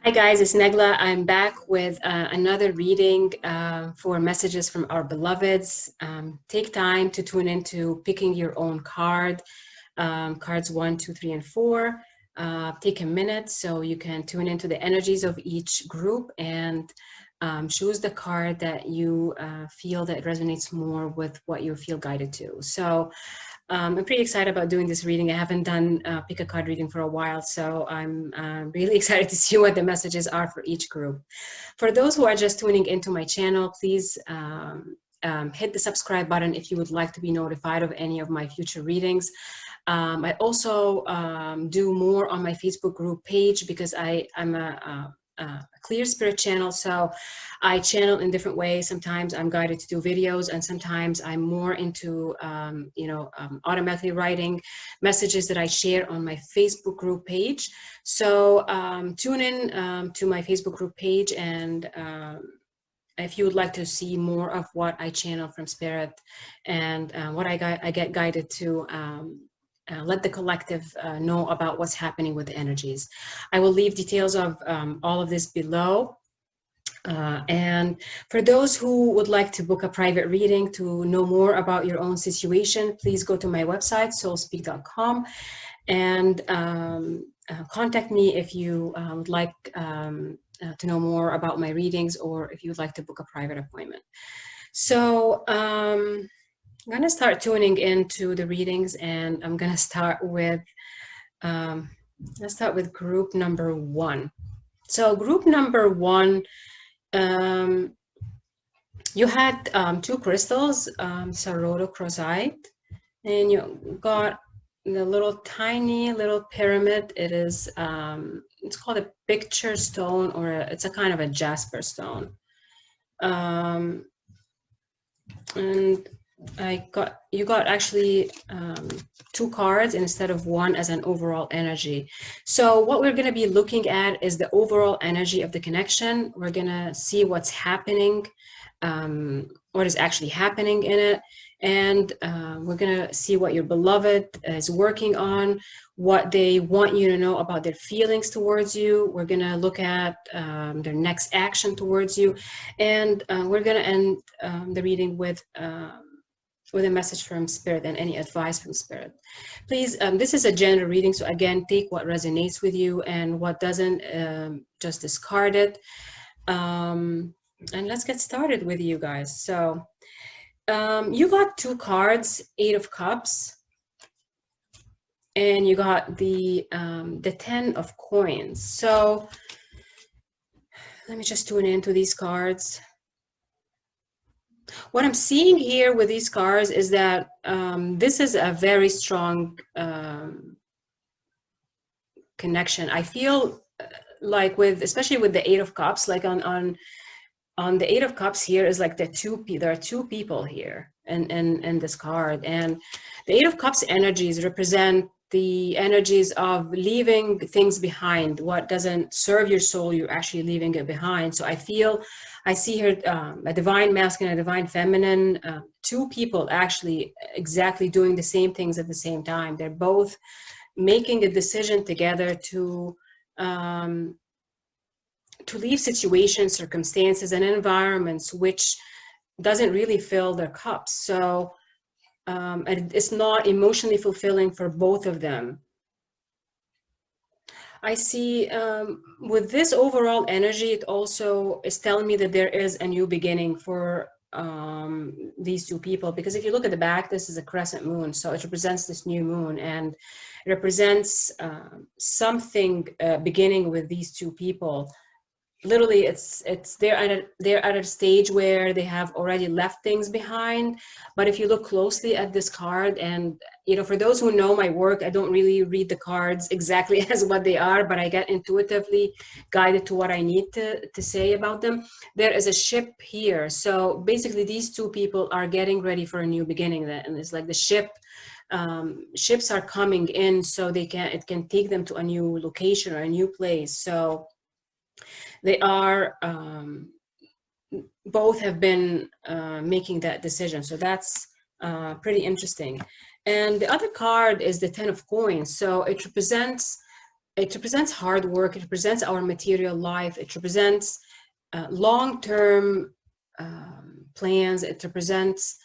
Hi guys, it's Naglaa. I'm back with another reading for messages from our beloveds. Take time to tune into picking your own card, cards 1, 2, 3, and 4. Take a minute so you can tune into the energies of each group and choose the card that you feel that resonates more with what you feel guided to. So I'm pretty excited about doing this reading. I haven't done pick a card reading for a while, so I'm really excited to see what the messages are for each group. For those who are just tuning into my channel, please hit the subscribe button if you would like to be notified of any of my future readings. I also do more on my Facebook group page because I'm a clear spirit channel, so I channel in different ways. Sometimes I'm guided to do videos, and sometimes I'm more into automatically writing messages that I share on my Facebook group page. So tune in to my Facebook group page, and if you would like to see more of what I channel from spirit and what I get guided to let the collective know about what's happening with the energies. I will leave details of all of this below. And for those who would like to book a private reading to know more about your own situation, please go to my website, soulspeak.com, and contact me if you would like to know more about my readings, or if you would like to book a private appointment. So I'm going to start tuning into the readings, and I'm going to start with group number 1. So group number 1, you had 2 crystals, rhodochrosite, and you got the little tiny little pyramid. It is it's called a picture stone, or it's a kind of a jasper stone. And you got actually 2 cards instead of 1 as an overall energy. So what we're going to be looking at is the overall energy of the connection. We're going to see what's happening, what is actually happening in it, and we're going to see what your beloved is working on, what they want you to know about their feelings towards you. We're going to look at their next action towards you, and we're going to end the reading with a message from spirit and any advice from spirit. Please, this is a general reading, so again, take what resonates with you, and what doesn't, just discard it. And let's get started with you guys. So you got 2 cards, 8 of Cups, and you got the 10 of Coins. So let me just tune into these cards. What I'm seeing here with these cards is that this is a very strong connection. I feel like especially with the 8 of Cups, like on the 8 of Cups here is like there are 2 people here in this card, and the 8 of Cups energies represent the energies of leaving things behind. What doesn't serve your soul, you're actually leaving it behind. So I see here a divine masculine, a divine feminine, 2 people actually exactly doing the same things at the same time. They're both making a decision together to leave situations, circumstances, and environments which doesn't really fill their cups. So it's not emotionally fulfilling for both of them. I see with this overall energy, it also is telling me that there is a new beginning for these 2 people, because if you look at the back, this is a crescent moon, so it represents this new moon, and it represents something beginning with these 2 people. Literally, they're at a stage where they have already left things behind. But if you look closely at this card, and for those who know my work, I don't really read the cards exactly as what they are, but I get intuitively guided to what I need to say about them. There is a ship here, so basically these 2 people are getting ready for a new beginning, and it's like the ships are coming in, so it can take them to a new location or a new place. So they are both have been making that decision. So that's pretty interesting. And the other card is the 10 of Coins. So it represents it represents hard work. It represents our material life. It represents long-term plans. It represents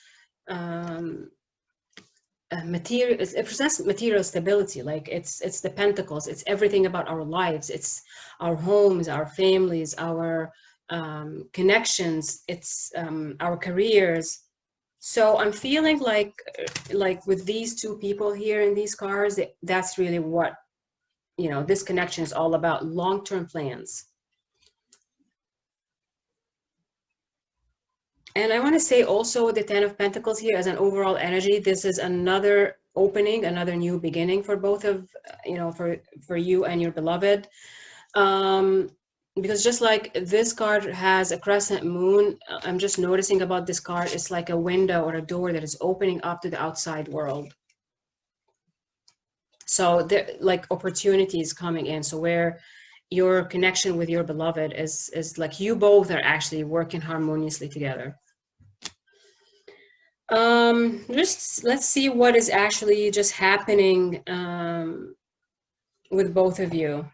material. It represents material stability. Like it's the pentacles. It's everything about our lives. It's our homes, our families, our connections. It's our careers. So I'm feeling like with these two people here in these cards, that's really what, you know, this connection is all about: long-term plans. And I want to say also the Ten of Pentacles here as an overall energy, this is another opening, another new beginning for both of, you know, for you and your beloved. Because just like this card has a crescent moon, I'm just noticing about this card, it's like a window or a door that is opening up to the outside world. So there, like, opportunities coming in. So where your connection with your beloved is like you both are actually working harmoniously together. Just let's see what is actually just happening with both of you.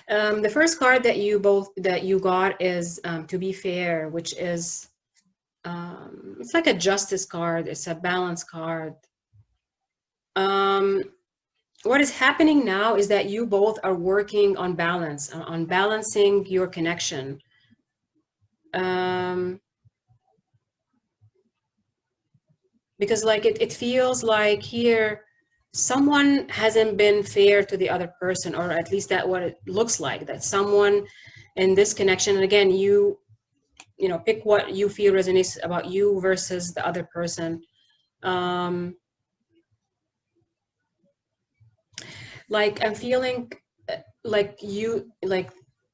The first card that you got is To Be Fair, which is it's like a justice card. It's a balance card. What is happening now is that you both are working on balance, on balancing your connection. Because like it feels like here someone hasn't been fair to the other person, or at least that what it looks like, that someone in this connection, and again, you know, pick what you feel resonates about you versus the other person. Like I'm feeling like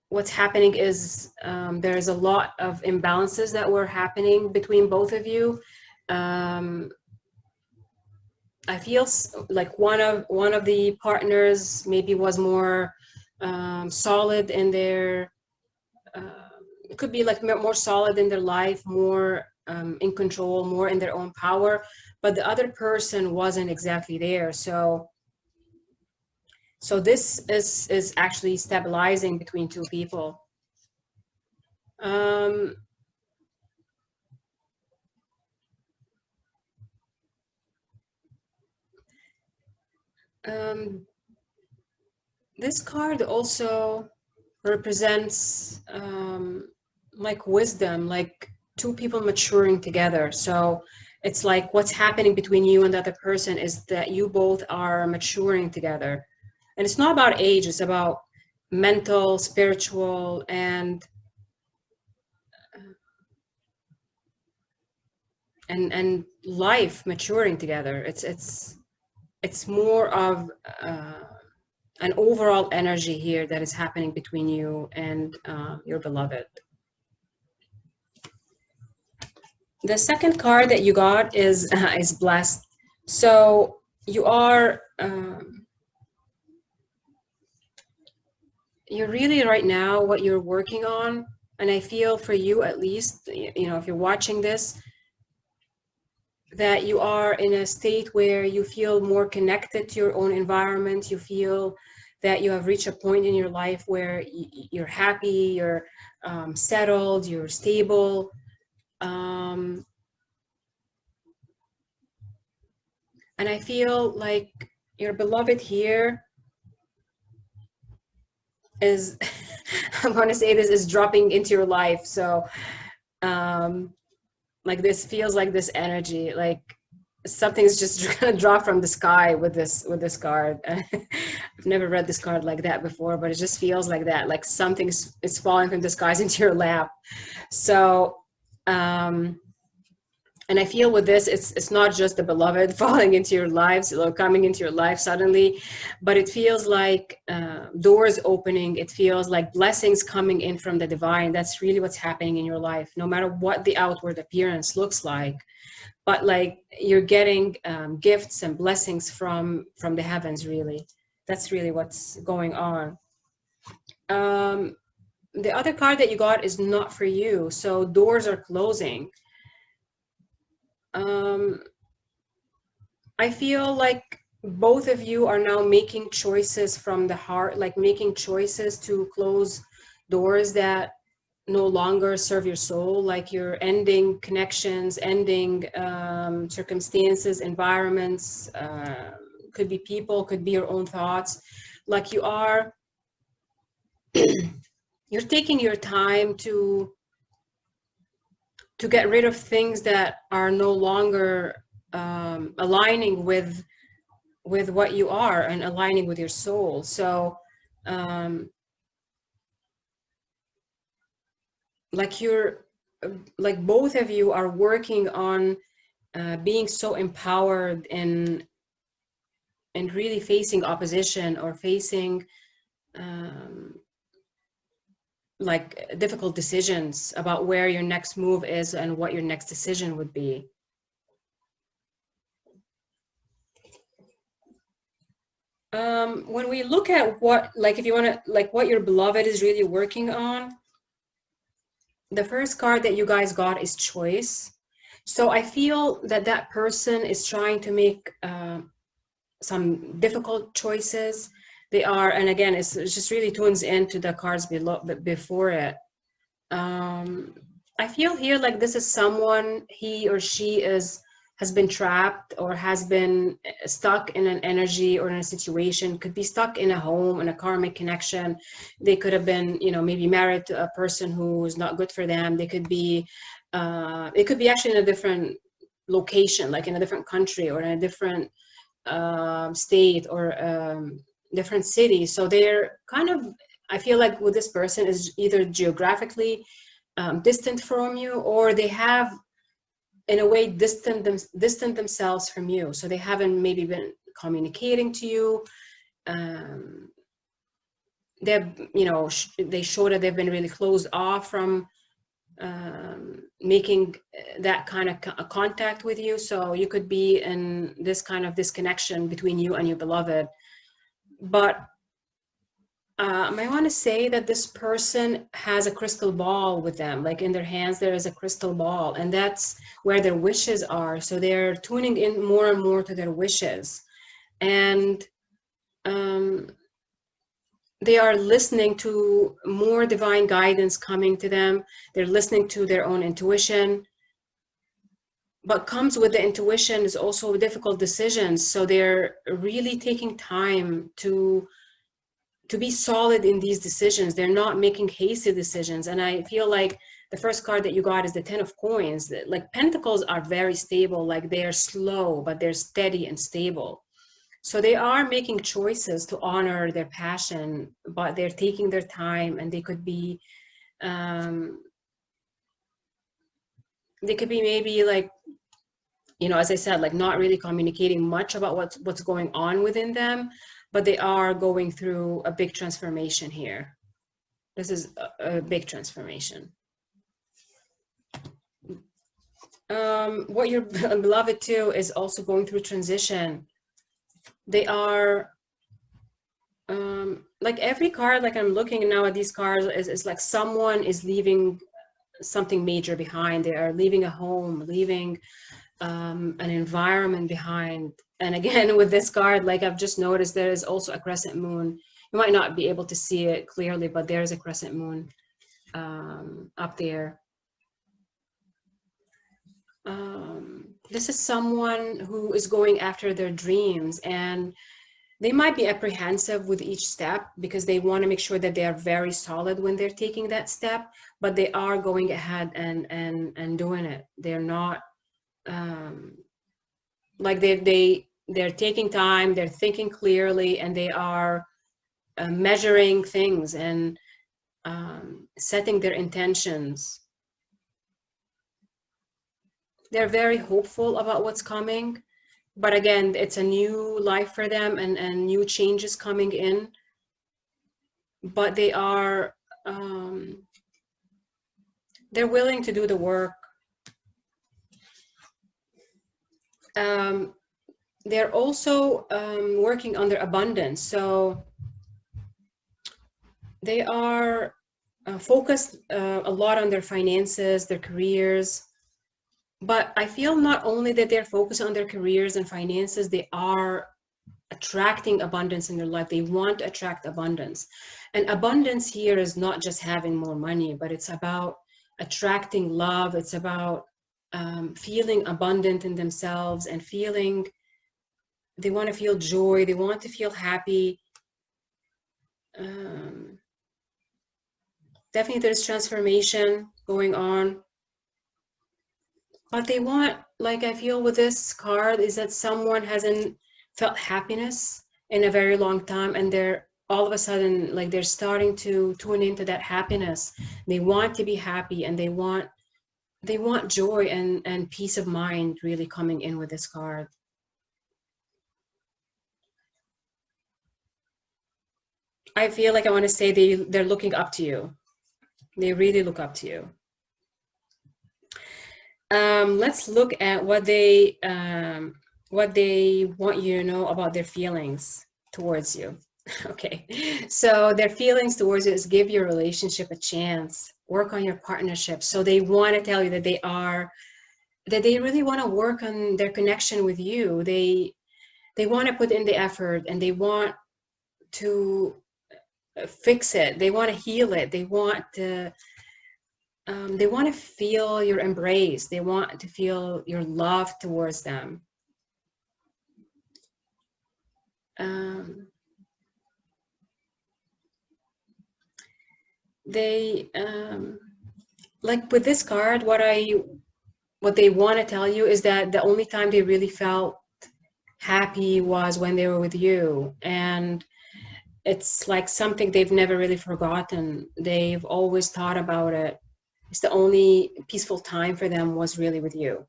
what's happening is there's a lot of imbalances that were happening between both of you. I feel like one of the partners maybe was more solid in their it could be like more solid in their life, more in control, more in their own power, but the other person wasn't exactly there. So this is actually stabilizing between two people. This card also represents like wisdom, like two people maturing together. So it's like what's happening between you and the other person is that you both are maturing together. And it's not about age, it's about mental, spiritual, and life maturing together. It's more of an overall energy here that is happening between you and your beloved. The second card that you got is Blessed. So you are you're really right now what you're working on, and I feel for you at least, you know, if you're watching this, that you are in a state where you feel more connected to your own environment. You feel that you have reached a point in your life where you're happy, you're settled, you're stable. And I feel like your beloved here is, I'm going to say this, is dropping into your life. So like this feels like this energy, like something's just gonna drop from the sky with this card. I've never read this card like that before, but it just feels like that, like something is falling from the skies into your lap. So and I feel with this, it's not just the beloved falling into your lives, coming into your life suddenly, but it feels like doors opening. It feels like blessings coming in from the divine. That's really what's happening in your life, no matter what the outward appearance looks like. But like you're getting gifts and blessings from the heavens, really. That's really what's going on. The other card that you got is Not For You. So doors are closing. I feel like both of you are now making choices from the heart, like making choices to close doors that no longer serve your soul, like you're ending connections, ending circumstances, environments, could be people, could be your own thoughts. Like you are, you're taking your time to get rid of things that are no longer aligning with what you are and aligning with your soul. So like you're like both of you are working on being so empowered and really facing opposition or facing like difficult decisions about where your next move is and what your next decision would be. When we look at what, like if you want to, like what your beloved is really working on, the first card that you guys got is choice. So I feel that that person is trying to make some difficult choices. They are, and again, it's just really tunes into the cards below, before it. I feel here like this is someone, he or she has been trapped or has been stuck in an energy or in a situation, could be stuck in a home, in a karmic connection. They could have been, you know, maybe married to a person who's not good for them. They could be, it could be actually in a different location, like in a different country or in a different state or different city. So they're kind of, I feel like with this person is either geographically distant from you, or they have in a way distant themselves from you. So they haven't maybe been communicating to you. They've, you know, they show that they've been really closed off from making that kind of contact with you. So you could be in this kind of disconnection between you and your beloved. But I want to say that this person has a crystal ball with them, like in their hands there is a crystal ball, and that's where their wishes are. So they're tuning in more and more to their wishes, and they are listening to more divine guidance coming to them. They're listening to their own intuition, but comes with the intuition is also difficult decisions. So they're really taking time to be solid in these decisions. They're not making hasty decisions. And I feel like the first card that you got is the 10 of coins. Like pentacles are very stable, like they are slow, but they're steady and stable. So they are making choices to honor their passion, but they're taking their time, and they could be maybe like, you know, as I said, like not really communicating much about what's going on within them, but they are going through a big transformation here. This is a big transformation. What your beloved too is also going through transition. They are like every card, like I'm looking now at these cards, is like someone is leaving something major behind. They are leaving a home, leaving an environment behind. And again, with this card, like I've just noticed, there is also a crescent moon. You might not be able to see it clearly, but there's a crescent moon up there. This is someone who is going after their dreams, and they might be apprehensive with each step because they want to make sure that they are very solid when they're taking that step, but they are going ahead and doing it. They're not like they're taking time, they're thinking clearly, and they are measuring things and setting their intentions. They're very hopeful about what's coming, but again, it's a new life for them and new changes coming in. But they are they're willing to do the work. They're also working on their abundance. So they are focused a lot on their finances, their careers. But I feel not only that they're focused on their careers and finances, they are attracting abundance in their life. They want to attract abundance. And abundance here is not just having more money, but it's about attracting love. It's about feeling abundant in themselves and feeling, they want to feel joy. They want to feel happy. Definitely there's transformation going on. But they want, like I feel with this card, is that someone hasn't felt happiness in a very long time, and they're all of a sudden, like, they're starting to tune into that happiness. They want to be happy, and they want joy and peace of mind really coming in with this card. I feel like I want to say they're looking up to you. They really look up to you. Let's look at what they want you to know about their feelings towards you. Okay, so their feelings towards you is give your relationship a chance, work on your partnership. So they want to tell you that they really want to work on their connection with you. They want to put in the effort, and they want to fix it. They want to heal it. They want to feel your embrace. They want to feel your love towards them. They like with this card, what they want to tell you is that the only time they really felt happy was when they were with you, and it's like something they've never really forgotten. They've always thought about it. It's the only peaceful time for them was really with you.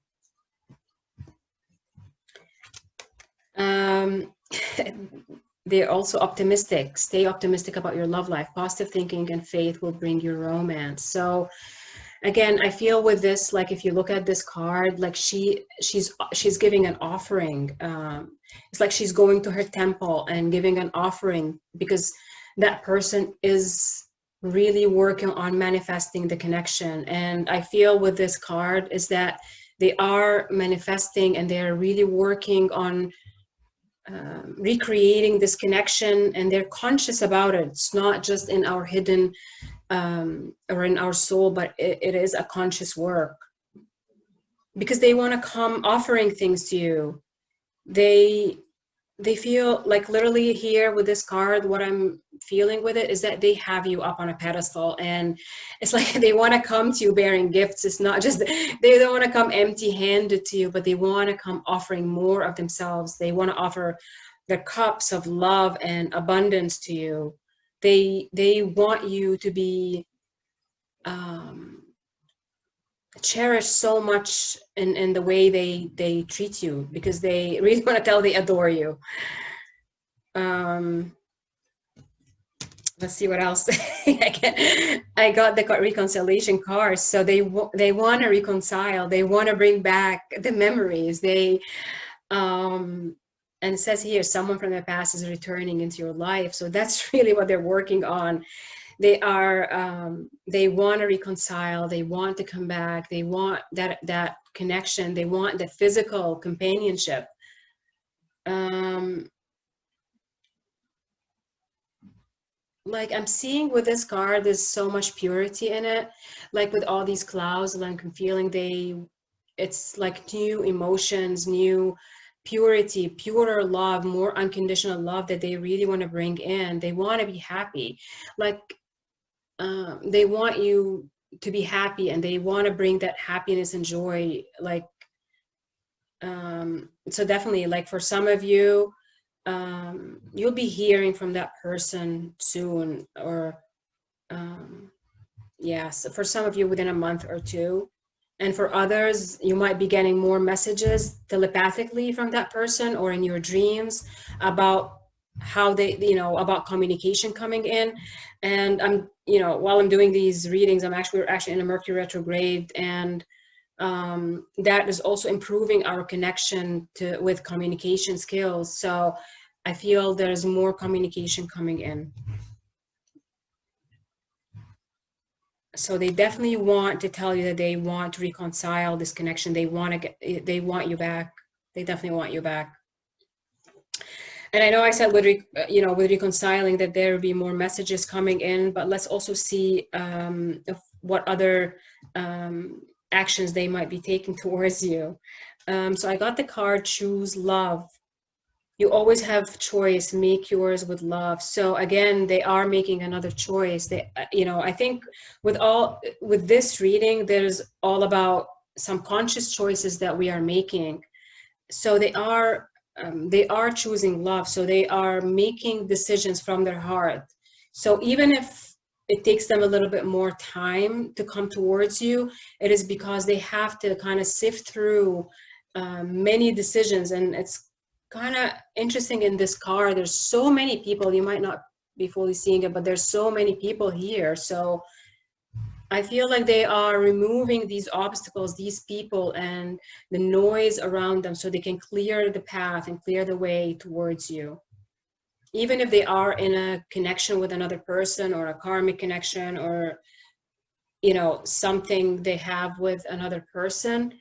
They're also optimistic. Stay optimistic about your love life. Positive thinking and faith will bring you romance. So again, I feel with this, like if you look at this card, like she's giving an offering. It's like she's going to her temple and giving an offering, because that person is really working on manifesting the connection. And I feel with this card is that they are manifesting, and they're really working on recreating this connection, and they're conscious about it. It's not just in our hidden or in our soul, but it is a conscious work, because they want to come offering things to you. They feel like, literally here with this card, what I'm feeling with it is that they have you up on a pedestal, and it's like they want to come to you bearing gifts. It's not just, they don't want to come empty handed to you, but they want to come offering more of themselves. They want to offer their cups of love and abundance to you. They want you to be cherish so much in the way they treat you, because they really want to tell they adore you. Let's see what else. I got the reconciliation card. So they want to reconcile. They want to bring back the memories. And it says here, someone from the past is returning into your life. So that's really what they're working on. They want to reconcile. They want to come back. They want that connection. They want the physical companionship. Like I'm seeing with this card, there's so much purity in it. Like with all these clouds, like I'm feeling it's like new emotions, new purity, purer love, more unconditional love that they really want to bring in. They want to be happy. Like they want you to be happy, and they want to bring that happiness and joy. Like, so definitely, like for some of you, you'll be hearing from that person soon, or yes, for some of you within a month or two. And for others, you might be getting more messages telepathically from that person or in your dreams about how they, about communication coming in. And I'm, while I'm doing these readings, we're actually in a Mercury retrograde, and that is also improving our connection with communication skills. So I feel there's more communication coming in. So they definitely want to tell you that they want to reconcile this connection. They want you back. They definitely want you back. And I know I said with with reconciling that there will be more messages coming in, but let's also see what other actions they might be taking towards you. So I got the card Choose Love. You always have choice, make yours with love. So again, they are making another choice. They, I think with this reading, there's all about some conscious choices that we are making. So they are choosing love. So they are making decisions from their heart. So even if it takes them a little bit more time to come towards you, it is because they have to kind of sift through many decisions. And it's kind of interesting in this card. There's so many people, you might not be fully seeing it, but there's so many people here. So I feel like they are removing these obstacles, these people, and the noise around them so they can clear the path and clear the way towards you. Even if they are in a connection with another person or a karmic connection or, something they have with another person,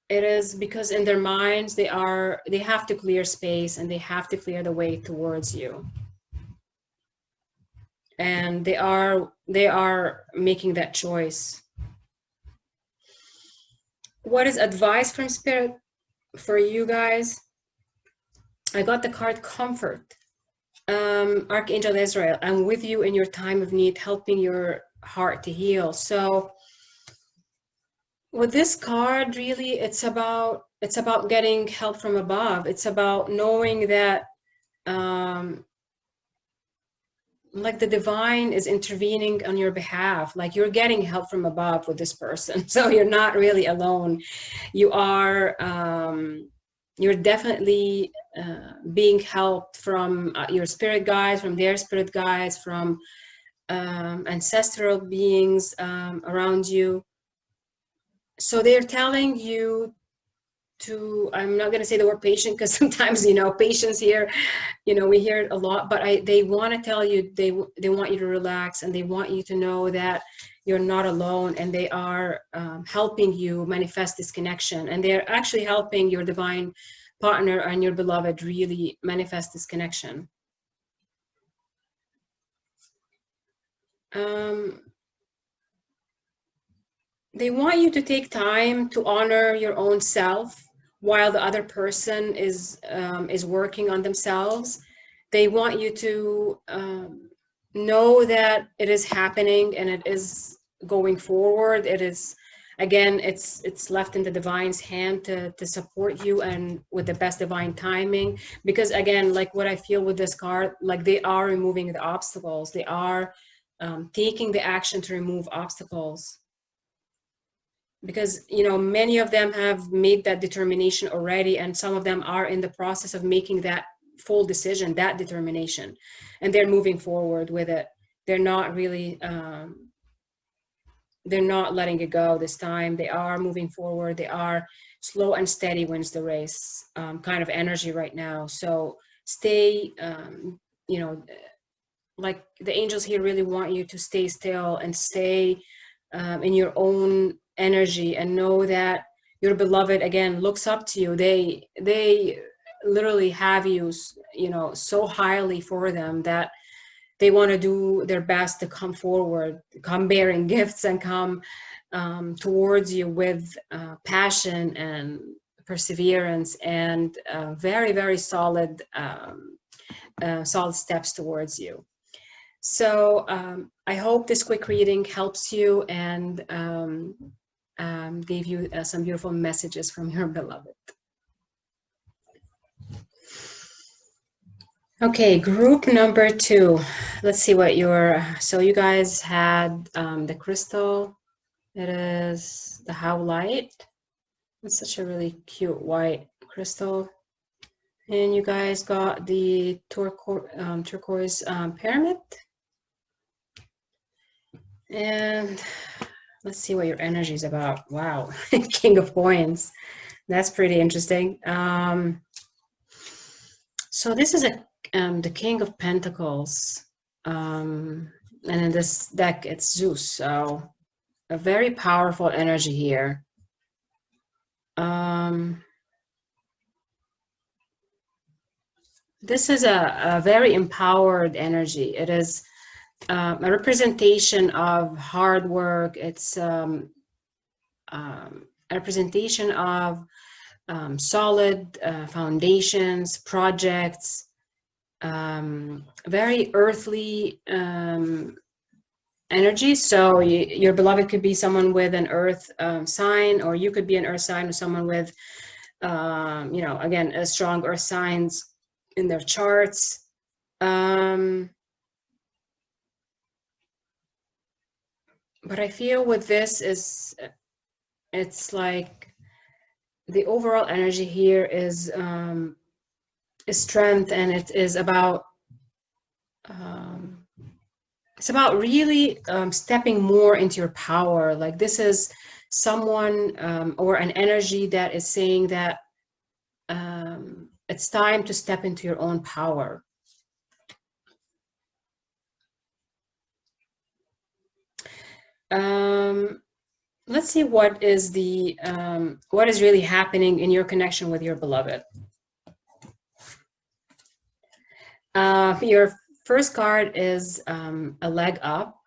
it is because in their minds, they have to clear space and they have to clear the way towards you. And they are making that choice. What is advice from Spirit for you guys? I got the card Comfort. Archangel Israel, I'm with you in your time of need, helping your heart to heal. So with this card, really, it's about getting help from above. It's about knowing that like the divine is intervening on your behalf, like you're getting help from above with this person. So you're not really alone. You are you're definitely being helped from your spirit guides, from their spirit guides, from ancestral beings around you. So they're telling you to, I'm not going to say the word patient because sometimes, patience here, we hear it a lot, but they want to tell you, they want you to relax, and they want you to know that you're not alone, and they are helping you manifest this connection. And they're actually helping your divine partner and your beloved really manifest this connection. They want you to take time to honor your own self while the other person is working on themselves. They want you to know that it is happening and it is going forward. It is, again, it's left in the divine's hand to support you and with the best divine timing. Because again, like what I feel with this card, like they are removing the obstacles. They are taking the action to remove obstacles. Because many of them have made that determination already, and some of them are in the process of making that full decision, that determination, and they're moving forward with it. They're not really they're not letting it go this time. They are moving forward. They are slow and steady wins the race kind of energy right now. So stay like the angels here really want you to stay still and stay in your own energy, and know that your beloved again looks up to you. They literally have you so highly for them that they want to do their best to come forward, come bearing gifts, and come towards you with passion and perseverance and very, very solid steps towards you. So I hope this quick reading helps you and gave you some beautiful messages from your beloved. Okay, group number 2. Let's see what so you guys had the crystal. It is the Howlite. It's such a really cute white crystal. And you guys got the turquoise pyramid. And let's see what your energy is about. Wow, King of Coins. That's pretty interesting. So this is the King of Pentacles. And in this deck, it's Zeus. So a very powerful energy here. This is a very empowered energy. It is a representation of hard work. It's a representation of solid foundations, projects, very earthly energy. So your beloved could be someone with an earth sign, or you could be an earth sign with someone with, again, a strong earth signs in their charts. But I feel with this it's like the overall energy here is strength, and it is about it's about really stepping more into your power. Like this is someone or an energy that is saying that it's time to step into your own power. Let's see what is really happening in your connection with your beloved. Your first card is a leg up.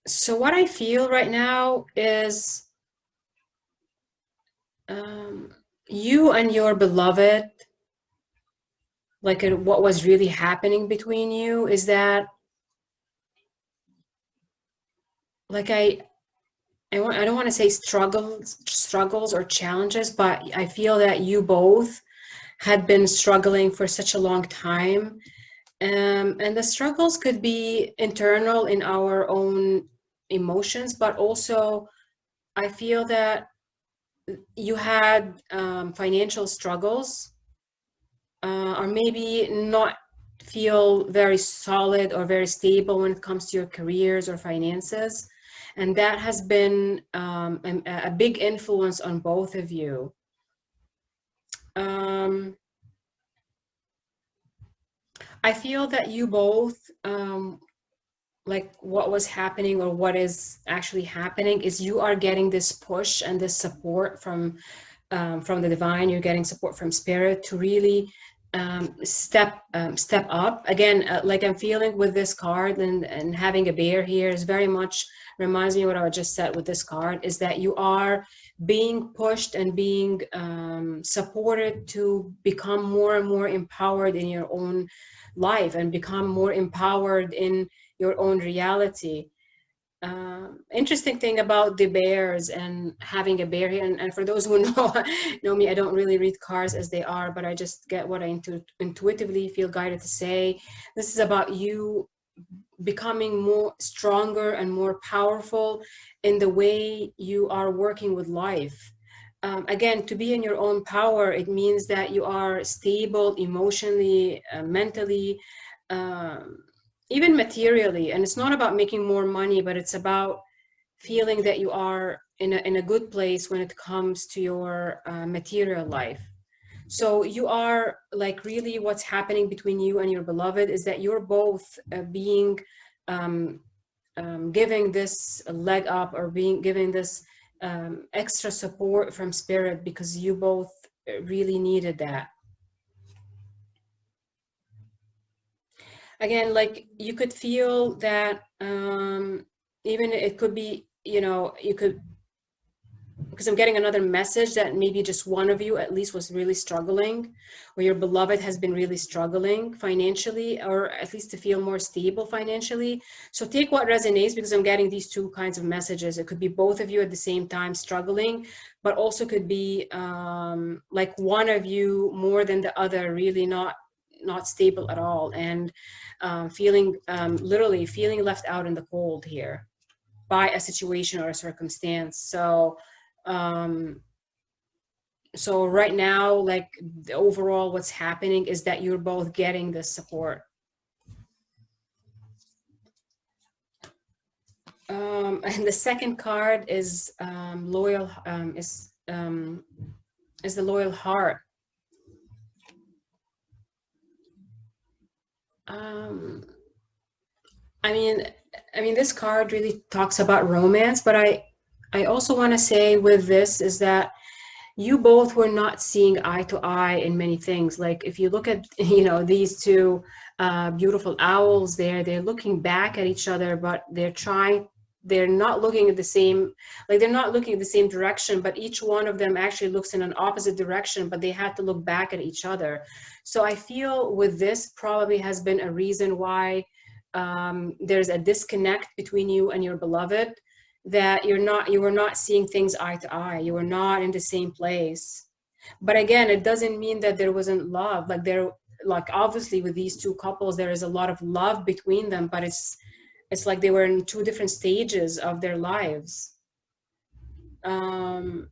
So what I feel right now is you and your beloved, like what was really happening between you is that, like I don't want to say struggles or challenges, but I feel that you both had been struggling for such a long time. And the struggles could be internal in our own emotions, but also I feel that you had financial struggles, or maybe not feel very solid or very stable when it comes to your careers or finances. And that has been a big influence on both of you. I feel that you both, like what was happening or what is actually happening is you are getting this push and this support from the divine. You're getting support from spirit to really step up again. Like I'm feeling with this card, and having a bear here is very much reminds me of what I just said with this card, is that you are being pushed and being supported to become more and more empowered in your own life and become more empowered in your own reality. Interesting thing about the bears and having a bear here, and for those who know me, I don't really read cards as they are, but I just get what I intuitively feel guided to say. This is about you becoming more stronger and more powerful in the way you are working with life. Again, to be in your own power, it means that you are stable emotionally, mentally, even materially. And it's not about making more money, but it's about feeling that you are in a good place when it comes to your material life. So you are like, really what's happening between you and your beloved is that you're both being giving this leg up, or being giving this extra support from spirit, because you both really needed that. Again, like you could feel that even it could be, you could, because I'm getting another message that maybe just one of you at least was really struggling, or your beloved has been really struggling financially, or at least to feel more stable financially. So take what resonates, because I'm getting these two kinds of messages. It could be both of you at the same time struggling, but also could be like one of you more than the other really not stable at all, and feeling literally feeling left out in the cold here by a situation or a circumstance. So right now, like the overall what's happening is that you're both getting the support. And the second card is loyal, is the loyal heart. I mean, this card really talks about romance, but I also want to say with this is that you both were not seeing eye to eye in many things. Like if you look at, you know, these two beautiful owls there, they're looking back at each other, but they're not looking at the same, like they're not looking at the same direction, but each one of them actually looks in an opposite direction, but they had to look back at each other. So I feel with this probably has been a reason why there's a disconnect between you and your beloved, that you were not seeing things eye to eye, you were not in the same place. But again, it doesn't mean that there wasn't love. Like obviously with these two couples there is a lot of love between them, but it's like they were in two different stages of their lives. But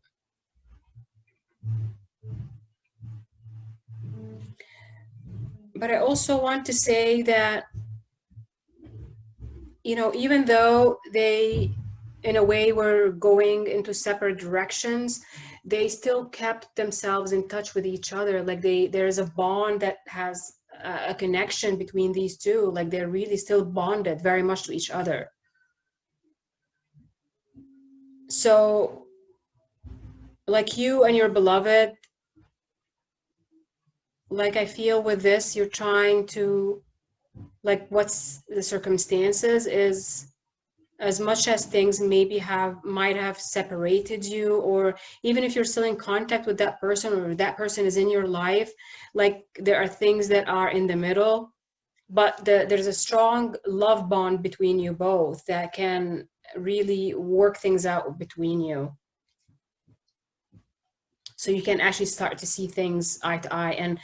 I also want to say that, you know, even though they in a way were going into separate directions, they still kept themselves in touch with each other. Like there's a bond that has a connection between these two. Like they're really still bonded very much to each other. So like you and your beloved, like I feel with this, you're trying to, like what's the circumstances is, as much as things maybe might have separated you, or even if you're still in contact with that person or that person is in your life, like there are things that are in the middle, but there's a strong love bond between you both that can really work things out between you. So you can actually start to see things eye to eye. And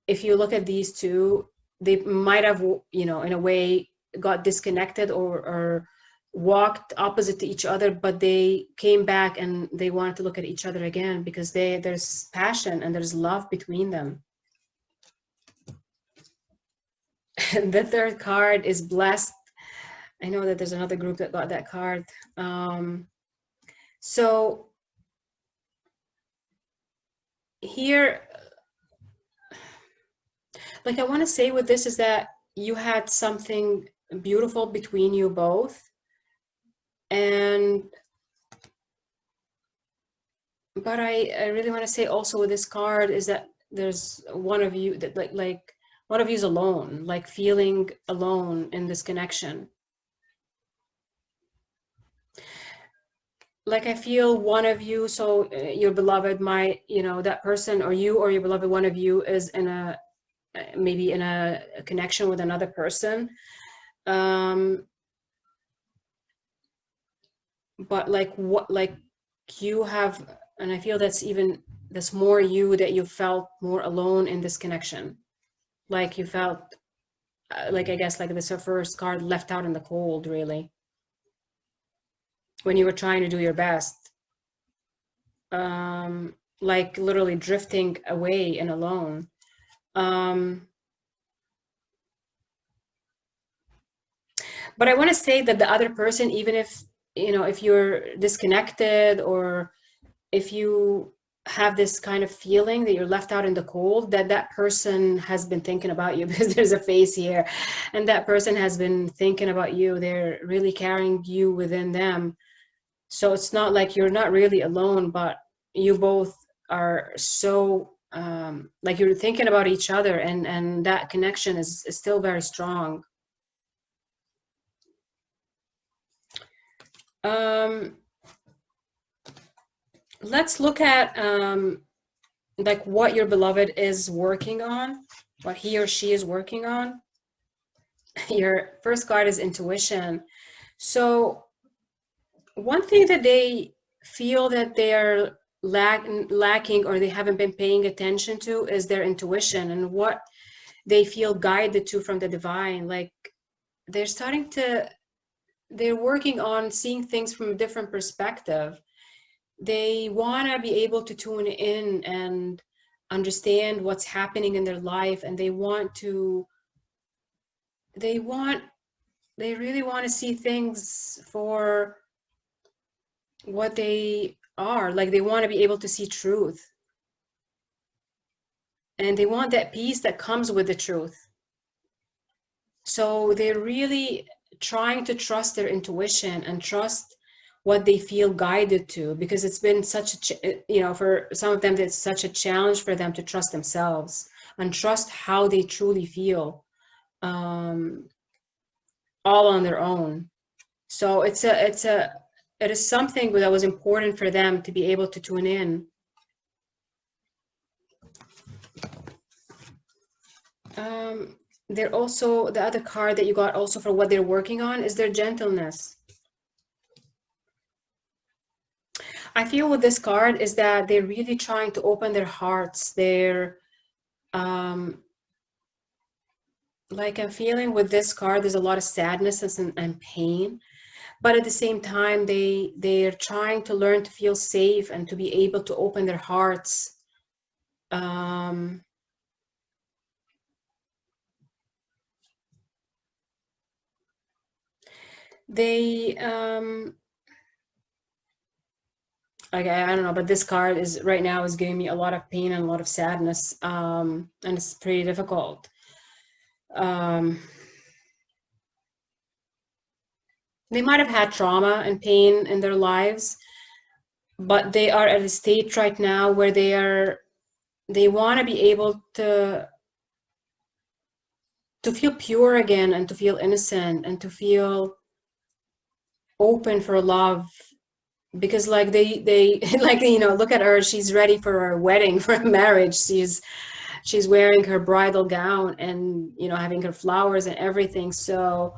if you look at these two, they might have, you know, in a way got disconnected or walked opposite to each other, but they came back and they wanted to look at each other again because there's passion and there's love between them. And the third card is blessed. I know that there's another group that got that card. So here, like I want to say with this is that you had something beautiful between you both. And but I really want to say also with this card is that there's one of you that like one of you is alone, like feeling alone in this connection. Like I feel one of you, so your beloved might, you know, that person or you or your beloved, one of you is in a maybe in a connection with another person. But like what, like you have, and I feel that's more you, that you felt more alone in this connection. Like you felt like, I guess like this first card, left out in the cold, really, when you were trying to do your best. Like literally drifting away and alone. But I want to say that the other person, even if, you know, if you're disconnected or if you have this kind of feeling that you're left out in the cold, that that person has been thinking about you, because there's a face here, and that person has been thinking about you. They're really carrying you within them. So it's not like you're not really alone, but you both are so like you're thinking about each other, and that connection is still very strong. Let's look at like what your beloved is working on, what he or she is working on. Your first card is intuition. So one thing that they feel that they are lacking or they haven't been paying attention to is their intuition and what they feel guided to from the divine. Like they're starting to, they're working on seeing things from a different perspective. They want to be able to tune in and understand what's happening in their life, and they really want to see things for what they are. Like they want to be able to see truth, and they want that peace that comes with the truth. So they're really trying to trust their intuition and trust what they feel guided to, because it's been such a, you know, for some of them, it's such a challenge for them to trust themselves and trust how they truly feel, all on their own. So it is something that was important for them to be able to tune in. They're also, the other card that you got also for what they're working on is their gentleness. I feel with this card is that they're really trying to open their hearts. They're like, I'm feeling with this card, there's a lot of sadness and pain, but at the same time, they're trying to learn to feel safe and to be able to open their hearts. They like, I don't know, but this card is right now is giving me a lot of pain and a lot of sadness, and it's pretty difficult. They might have had trauma and pain in their lives, but they are at a state right now where they want to be able to feel pure again and to feel innocent and to feel open for love, because like they like, you know, look at her, she's ready for a wedding, for a marriage. She's wearing her bridal gown and, you know, having her flowers and everything. So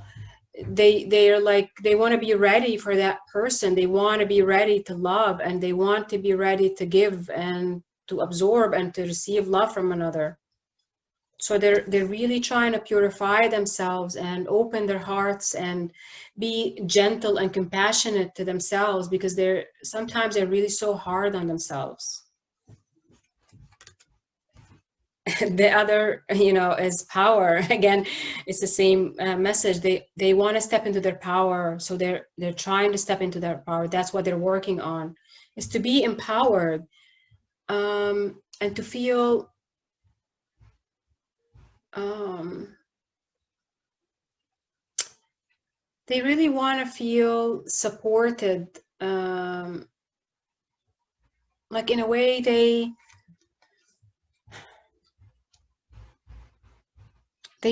they're like, they want to be ready for that person. They want to be ready to love, and they want to be ready to give and to absorb and to receive love from another. So they're really trying to purify themselves and open their hearts and be gentle and compassionate to themselves, because sometimes they're really so hard on themselves. The other, you know, is power. Again, it's the same message. They want to step into their power, so they're trying to step into their power. That's what they're working on, is to be empowered, and to feel they really want to feel supported, like in a way they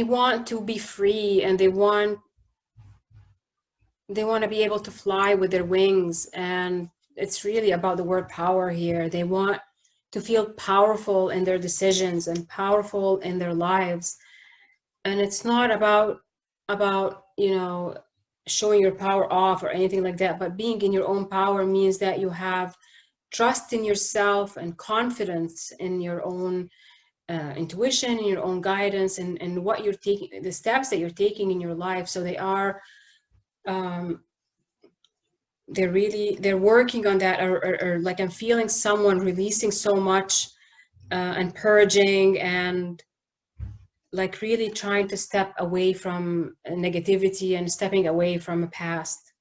want to be free, and they want to be able to fly with their wings. And it's really about the word power here. They want to feel powerful in their decisions and powerful in their lives. And it's not about you know, showing your power off or anything like that, but being in your own power means that you have trust in yourself and confidence in your own intuition, in your own guidance, and what you're taking, the steps that you're taking in your life. So they're working on that, or like, I'm feeling someone releasing so much, and purging, and like really trying to step away from negativity and stepping away from a past.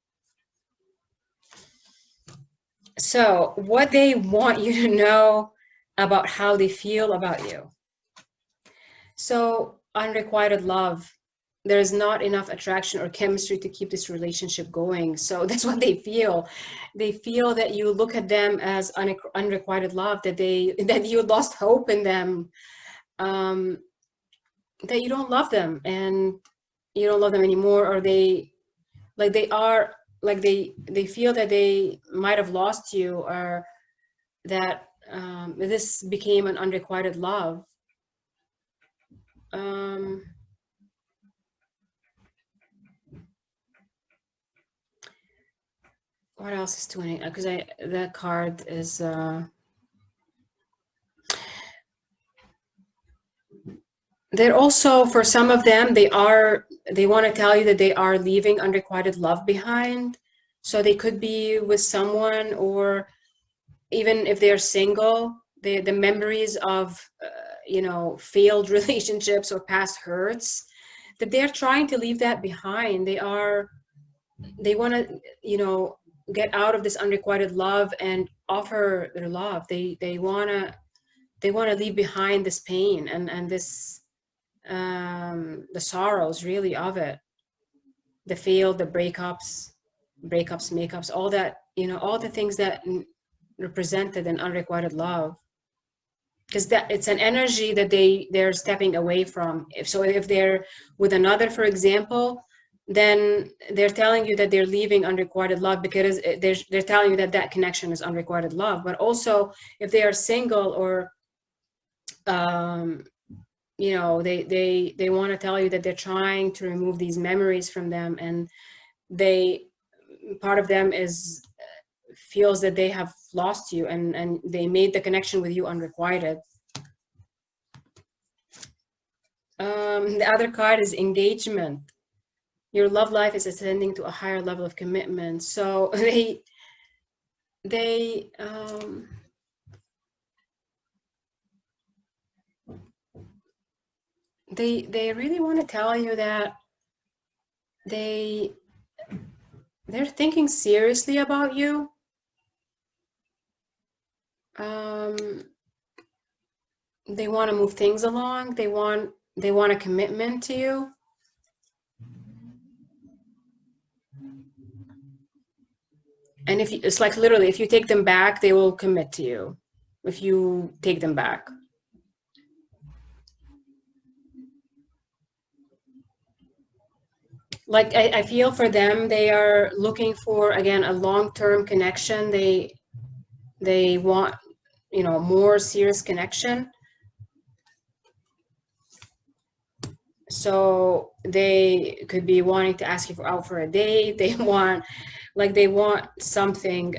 So what they want you to know about how they feel about you. So unrequited love, there's not enough attraction or chemistry to keep this relationship going. So that's what they feel. They feel that you look at them as unrequited love, that you lost hope in them, that you don't love them, and you don't love them anymore, or they feel that they might have lost you, or that this became an unrequited love. What else is doing? Because that card is they're also, for some of them, they want to tell you that they are leaving unrequited love behind. So they could be with someone, or even if they're single, the memories of you know, failed relationships or past hurts, that they're trying to leave that behind. They want to, you know, get out of this unrequited love and offer their love. They want to leave behind this pain and this the sorrows really of it, the failed, the breakups. breakups, makeups, all that, you know, all the things that represented an unrequited love, because that it's an energy that they're stepping away from. If they're with another, for example, then they're telling you that they're leaving unrequited love, because they're telling you that that connection is unrequited love. But also if they are single, or you know, they want to tell you that they're trying to remove these memories from them, and part of them is feels that they have lost you, and they made the connection with you unrequited. The other card is engagement. Your love life is ascending to a higher level of commitment. So they really want to tell you that they're thinking seriously about you. They want to move things along. They want a commitment to you. And if you, it's like literally, if you take them back, they will commit to you. If you take them back. Like I feel for them, they are looking for, again, a long-term connection. They want, you know, more serious connection. So they could be wanting to ask you out for a date. They want something,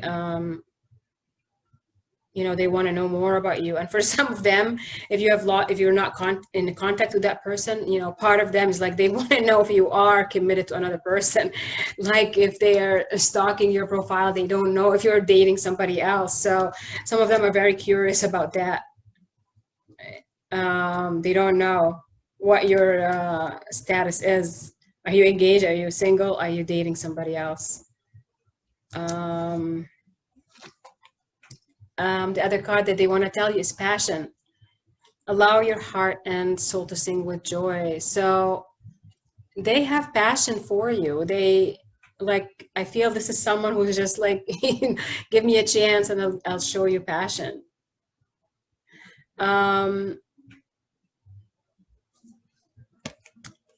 you know, they want to know more about you. And for some of them, if you're not in contact with that person, you know, part of them is like they want to know if you are committed to another person. Like if they are stalking your profile, they don't know if you're dating somebody else. So some of them are very curious about that. They don't know what your status is. Are you engaged? Are you single? Are you dating somebody else? The other card that they want to tell you is passion. Allow your heart and soul to sing with joy. So they have passion for you. I feel this is someone who's just like, give me a chance and I'll show you passion.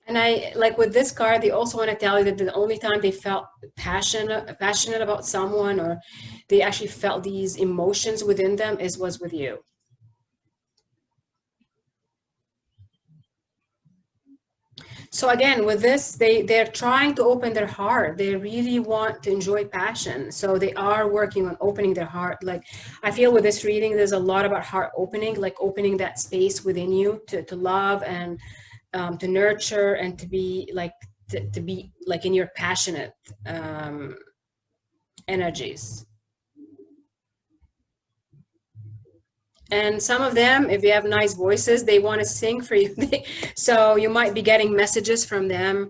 And like with this card, they also want to tell you that the only time they felt passionate about someone, or they actually felt these emotions within them, was with you. So again, with this, they're trying to open their heart. They really want to enjoy passion. So they are working on opening their heart. Like I feel with this reading, there's a lot about heart opening, like opening that space within you to love and to nurture, and to be like in your passionate energies. And some of them, if you have nice voices, they want to sing for you. So you might be getting messages from them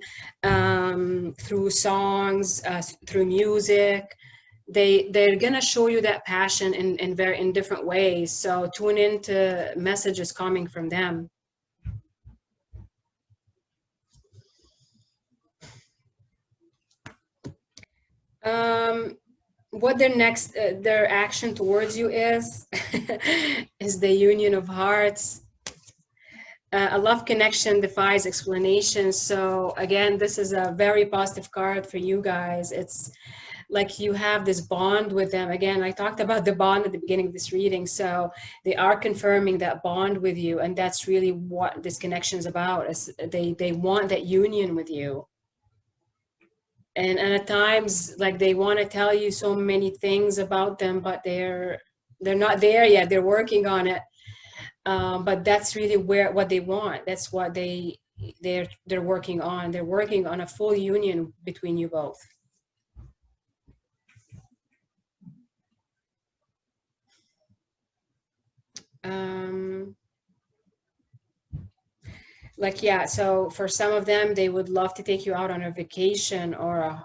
through songs, through music. They're gonna show you that passion in different ways. So tune into messages coming from them. What their action towards you is is the union of hearts. A love connection defies explanation. So again, this is a very positive card for you guys. It's like you have this bond with them. Again, I talked about the bond at the beginning of this reading. So they are confirming that bond with you, and that's really what this connection is about. Is they want that union with you. And at times, like, they want to tell you so many things about them, but they're not there yet. They're working on it. But that's really what they want. That's what they're working on. They're working on a full union between you both. Like, yeah, so for some of them, they would love to take you out on a vacation, or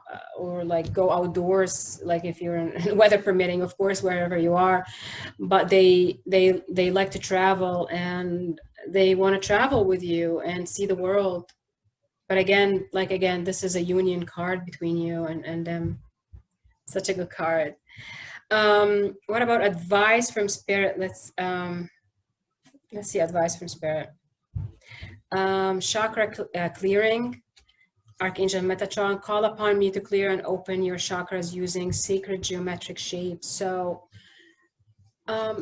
like go outdoors, like if you're in weather permitting, of course, wherever you are. But they like to travel, and they want to travel with you and see the world. But again, this is a union card between you and them. Such a good card. What about advice from spirit? Let's see advice from spirit. Chakra clearing. Archangel Metatron, call upon me to clear and open your chakras using sacred geometric shapes. So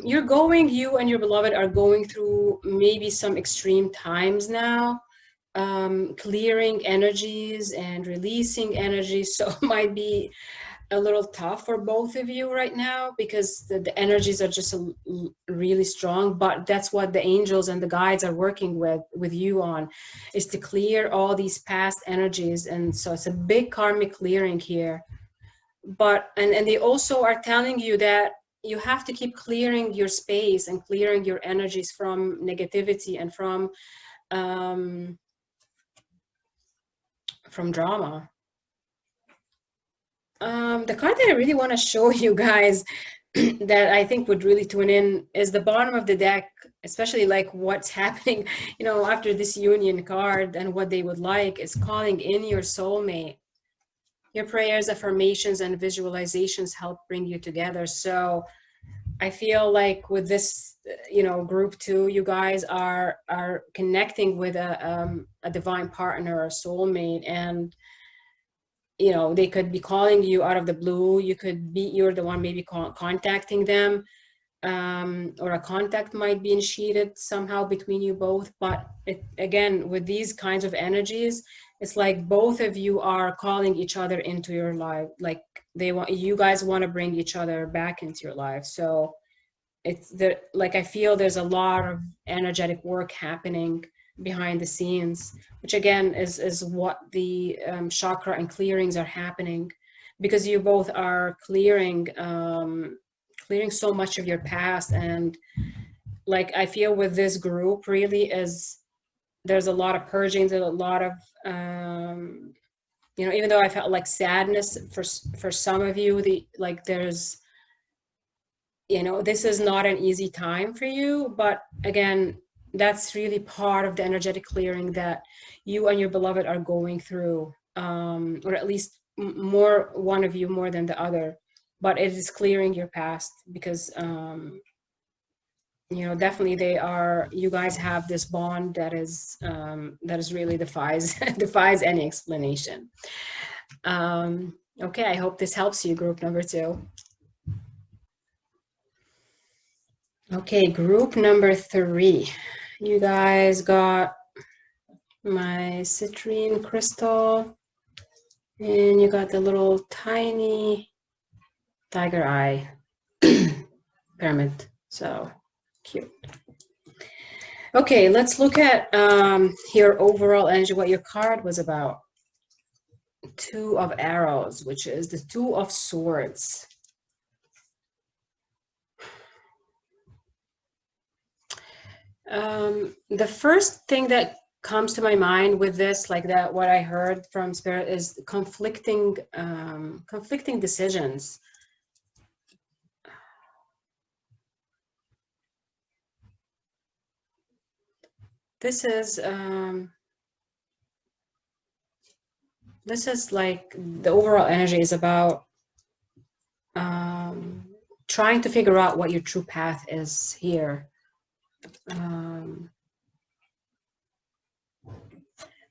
you and your beloved are going through maybe some extreme times now, clearing energies and releasing energies. So it might be a little tough for both of you right now because the energies are just really strong, but that's what the angels and the guides are working with you on, is to clear all these past energies. And so it's a big karmic clearing here. But and they also are telling you that you have to keep clearing your space and clearing your energies from negativity and from drama. The card that I really want to show you guys that I think would really tune in is the bottom of the deck, especially like what's happening, after this union card, and what they would like is calling in your soulmate. Your prayers, affirmations, and visualizations help bring you together. So I feel like with this, group 2, you guys are connecting with a divine partner or soulmate, and they could be calling you out of the blue. You're the one maybe contacting them, or a contact might be initiated somehow between you both. But again, with these kinds of energies, it's like both of you are calling each other into your life. Like you guys want to bring each other back into your life. So I feel there's a lot of energetic work happening behind the scenes, which again is what the chakra and clearings are happening, because you both are clearing so much of your past. And I feel with this group really there's a lot of purging, there's a lot of even though I felt like sadness for some of you, there's this is not an easy time for you, but again, that's really part of the energetic clearing that you and your beloved are going through, or at least one of you more than the other. But it is clearing your past because definitely you guys have this bond that is really defies defies any explanation. Okay, I hope this helps you, group number 2. Okay, group number 3. You guys got my citrine crystal, and you got the little tiny tiger eye pyramid. So cute. Okay, let's look at your overall energy, what your card was about. 2 of Arrows, which is the 2 of Swords. The first thing that comes to my mind with this, what I heard from Spirit, is conflicting decisions. This is like the overall energy is about trying to figure out what your true path is here.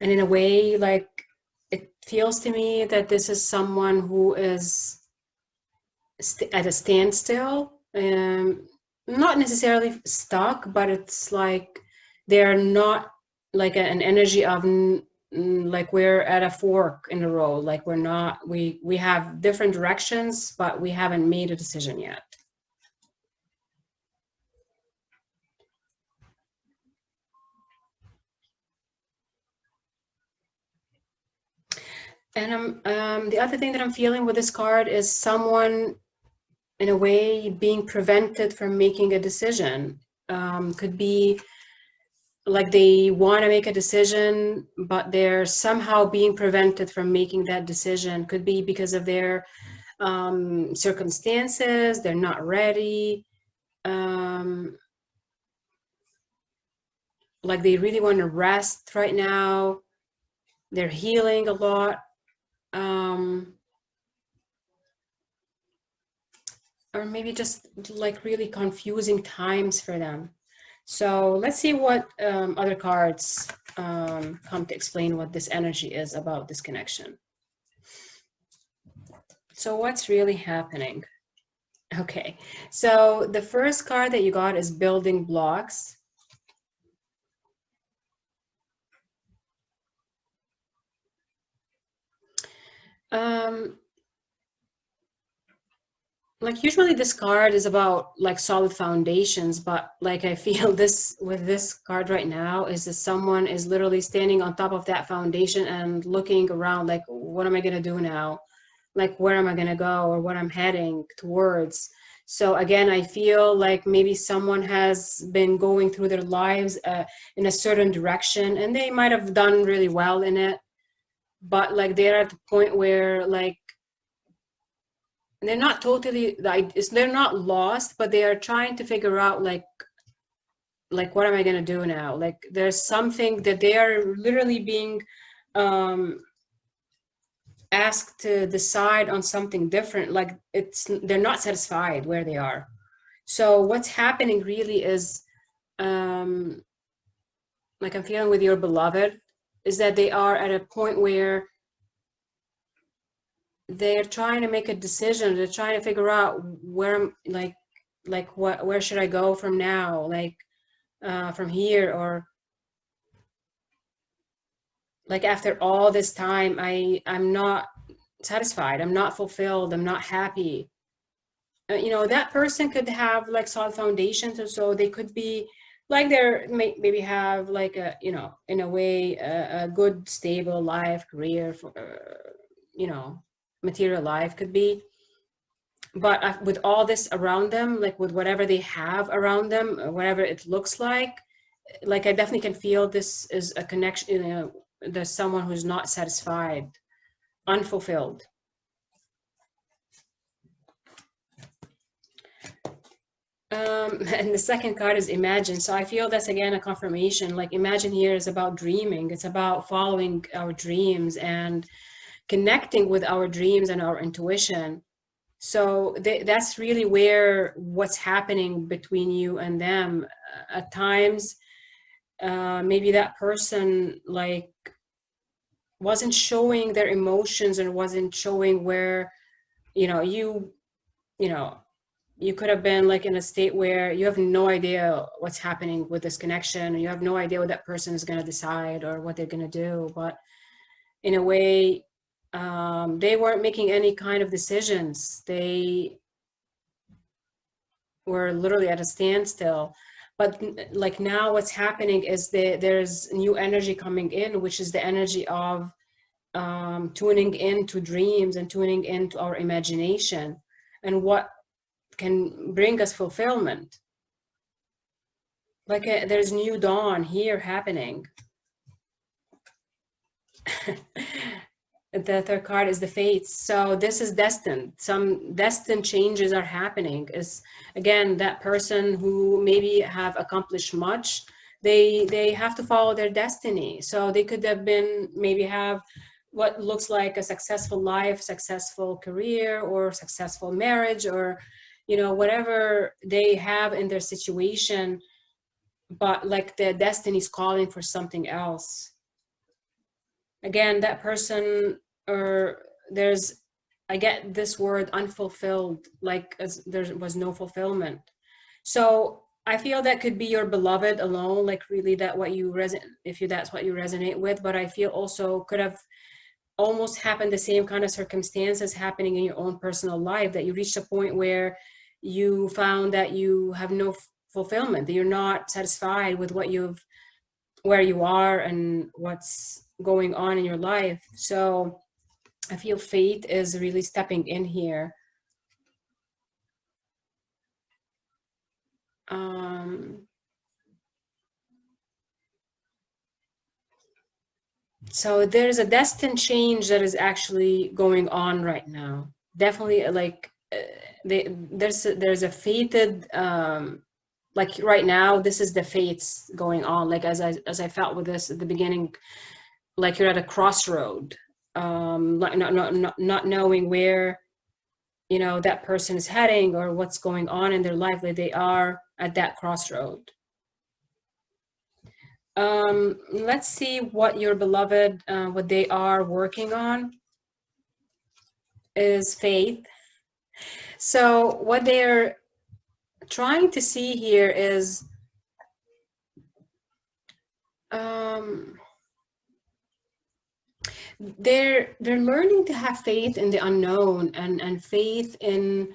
And in a way, it feels to me that this is someone who is at a standstill, not necessarily stuck, but it's like they're not like an energy of like we're at a fork in the road, like we have different directions, but we haven't made a decision yet. And the other thing that I'm feeling with this card is someone, in a way, being prevented from making a decision. Could be like they want to make a decision, but they're somehow being prevented from making that decision. Could be because of their circumstances, they're not ready. Like they really want to rest right now. They're healing a lot. or maybe just like really confusing times for them. So let's see what other cards come to explain what this energy is about this connection. So what's really happening? Okay, so the first card that you got is building blocks. Like usually this card is about like solid foundations, but like I feel this with this card right now is that someone is literally standing on top of that foundation and looking around like, what am I going to do now? Like, where am I going to go, or what I'm heading towards? So again, I feel like maybe someone has been going through their lives in a certain direction, and they might have done really well in it, but like they're at the point where like they're not totally like they're not lost, but they are trying to figure out like what am I going to do now? Like there's something that they are literally being asked to decide on something different. Like they're not satisfied where they are. So what's happening really is like I'm feeling with your beloved is that they are at a point where they're trying to make a decision. They're trying to figure out where where should I go from now, like from here, or like after all this time I'm not satisfied, I'm not fulfilled, I'm not happy. You know, that person could have like solid foundations, or so they could be like they're maybe have like a, you know, in a way a good stable life, career, for you know, material life could be. But with all this around them, like with whatever they have around them, whatever it looks like I definitely can feel this is a connection, you know, there's someone who's not satisfied, unfulfilled. And the second card is imagine. So I feel that's again a confirmation. Like imagine here is about dreaming. It's about following our dreams and connecting with our dreams and our intuition. So that's really where what's happening between you and them. At times, maybe that person like wasn't showing their emotions and wasn't showing where, you know, you know, you could have been like in a state where you have no idea what's happening with this connection. You have no idea what that person is going to decide or what they're going to do. But in a way, they weren't making any kind of decisions. They were literally at a standstill. But like now what's happening is there's new energy coming in, which is the energy of tuning into dreams and tuning into our imagination and what can bring us fulfillment. Like there's new dawn here happening. The third card is the fates. So this is destined. Some destined changes are happening. Is again that person who maybe have accomplished much, they have to follow their destiny. So they could have been maybe have what looks like a successful life, successful career, or successful marriage, or you know, whatever they have in their situation, but like the destiny is calling for something else. Again, that person, or there's, I get this word unfulfilled, like as there was no fulfillment. So I feel that could be your beloved alone, like really that what you if you that's what you resonate with. But I feel also could have almost happened the same kind of circumstances happening in your own personal life, that you reached a point where you found that you have no fulfillment, that you're not satisfied with what where you are and what's going on in your life. So I feel fate is really stepping in here. So there's a destined change that is actually going on right now. Definitely, like there's a fated like right now. This is the fates going on. Like as I felt with this at the beginning, like you're at a crossroad, like not knowing where you know, that person is heading or what's going on in their life, like they are at that crossroad. Let's see what your beloved, what they are working on is faith. So what they're trying to see here is they're learning to have faith in the unknown, and faith in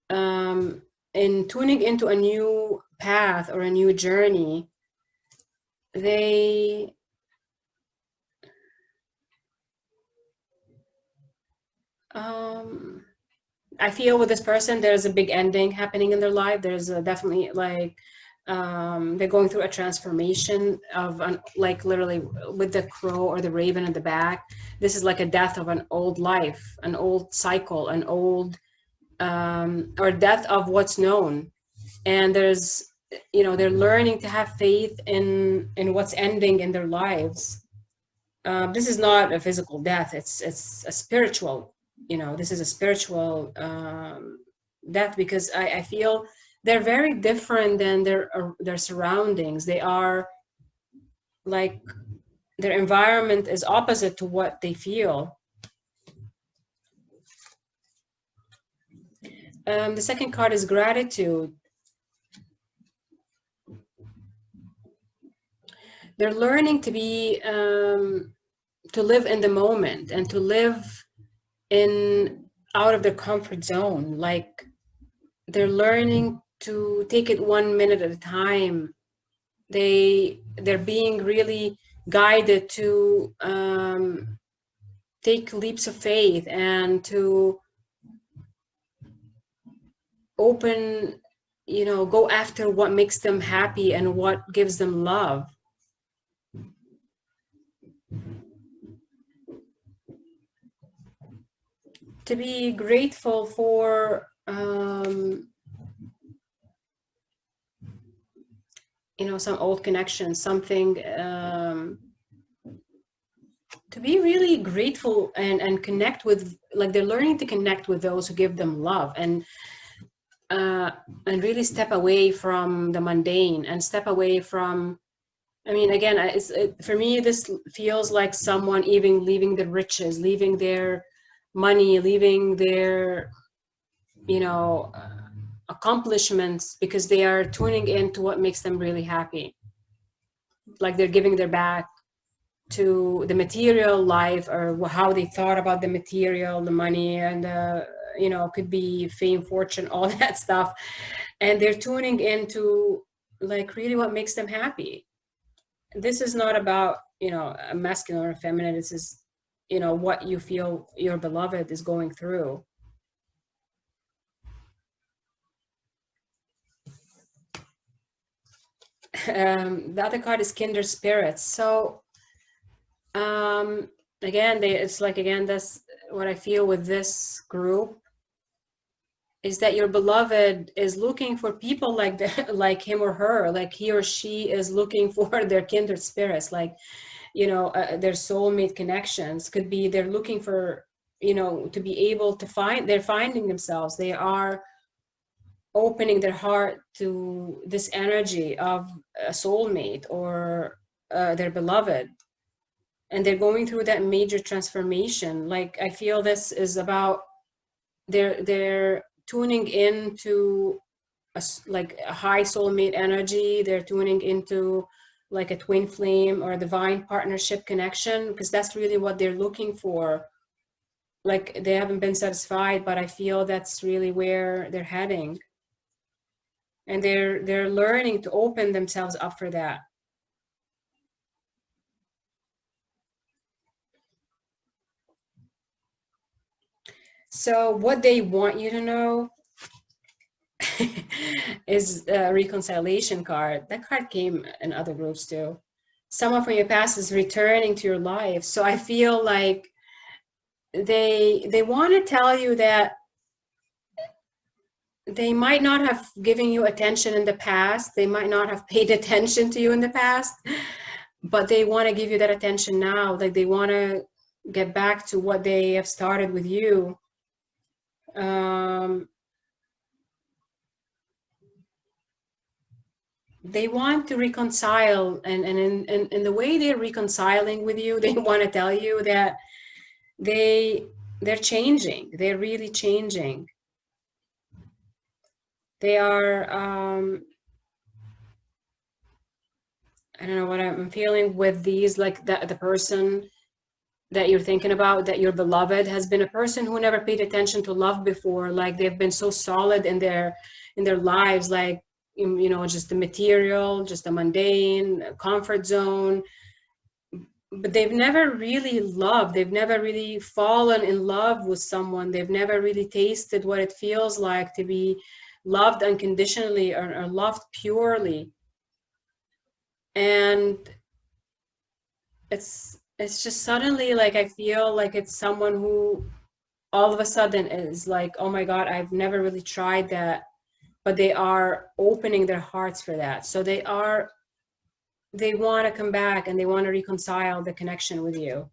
tuning into a new path or a new journey. They I feel with this person, there's a big ending happening in their life. There's definitely like they're going through a transformation of like literally with the crow or the raven in the back. This is like a death of an old life, an old cycle, an old or death of what's known. And there's, you know, they're learning to have faith in what's ending in their lives. This is not a physical death. It's a spiritual, you know, this is a spiritual death, because I feel they're very different than their surroundings. They are like, their environment is opposite to what they feel. The second card is gratitude. They're learning to be to live in the moment and to live in out of their comfort zone. Like they're learning to take it 1 minute at a time. They're being really guided to take leaps of faith and to open, you know, go after what makes them happy and what gives them love. To be grateful for you know, some old connections, something to be really grateful and connect with, like they're learning to connect with those who give them love, and really step away from the mundane and step away from, I mean, again, for me, this feels like someone even leaving the riches, leaving their money, leaving their, you know, accomplishments, because they are tuning into what makes them really happy. Like they're giving their back to the material life, or how they thought about the material, the money, and you know, could be fame, fortune, all that stuff. And they're tuning into like really what makes them happy. This is not about, you know, a masculine or a feminine. This is, you know, what you feel your beloved is going through. The other card is kindred spirits. So again, it's like, again, that's what I feel with this group, is that your beloved is looking for people like like him or her, like he or she is looking for their kindred spirits, like, you know, their soulmate connections. Could be they're looking for, you know, to be able to find, they're finding themselves, they are opening their heart to this energy of a soulmate or their beloved, and they're going through that major transformation. Like I feel this is about they're tuning into like a high soulmate energy. They're tuning into like a twin flame or a divine partnership connection, because that's really what they're looking for. Like they haven't been satisfied, but I feel that's really where they're heading, and they're learning to open themselves up for that. So what they want you to know is a reconciliation card. That card came in other groups too. Someone from your past is returning to your life. So I feel like they want to tell you that they might not have given you attention in the past. They might not have paid attention to you in the past, but they want to give you that attention now. Like they want to get back to what they have started with you. They want to reconcile, and in the way they're reconciling with you, they want to tell you that they're changing. They're really changing. They are, I don't know what I'm feeling with these, like the person that you're thinking about, that your beloved has been a person who never paid attention to love before. Like they've been so solid in their lives, like, you know, just the material, just the mundane comfort zone, but they've never really loved. They've never really fallen in love with someone. They've never really tasted what it feels like to be loved unconditionally, or loved purely. And it's just suddenly, like, I feel like it's someone who all of a sudden is like, oh my God, I've never really tried that, but they are opening their hearts for that. So they want to come back, and they want to reconcile the connection with you.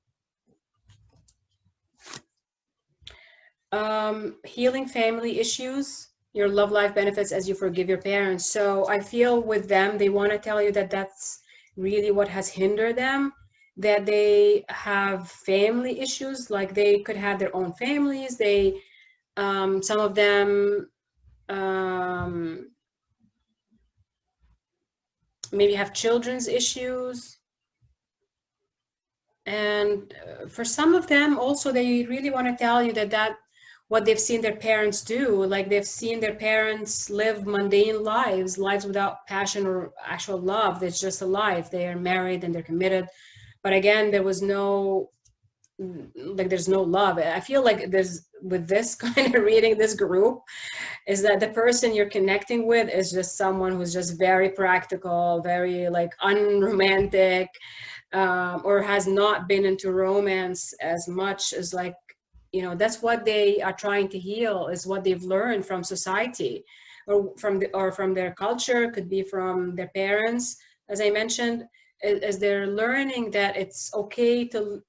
Healing family issues, your love life benefits as you forgive your parents. So I feel with them, they want to tell you that that's really what has hindered them, that they have family issues, like they could have their own families. Some of them maybe have children's issues. And for some of them also, they really want to tell you that what they've seen their parents do, like they've seen their parents live mundane lives without passion or actual love. It's just a life. They are married and they're committed, but again, there was no, like, there's no love. I feel like there's, with this kind of reading, this group, is that the person you're connecting with is just someone who's just very practical, very like unromantic, or has not been into romance as much as, like, you know, that's what they are trying to heal, is what they've learned from society, or from their culture, could be from their parents, as I mentioned, as they're learning that it's okay to,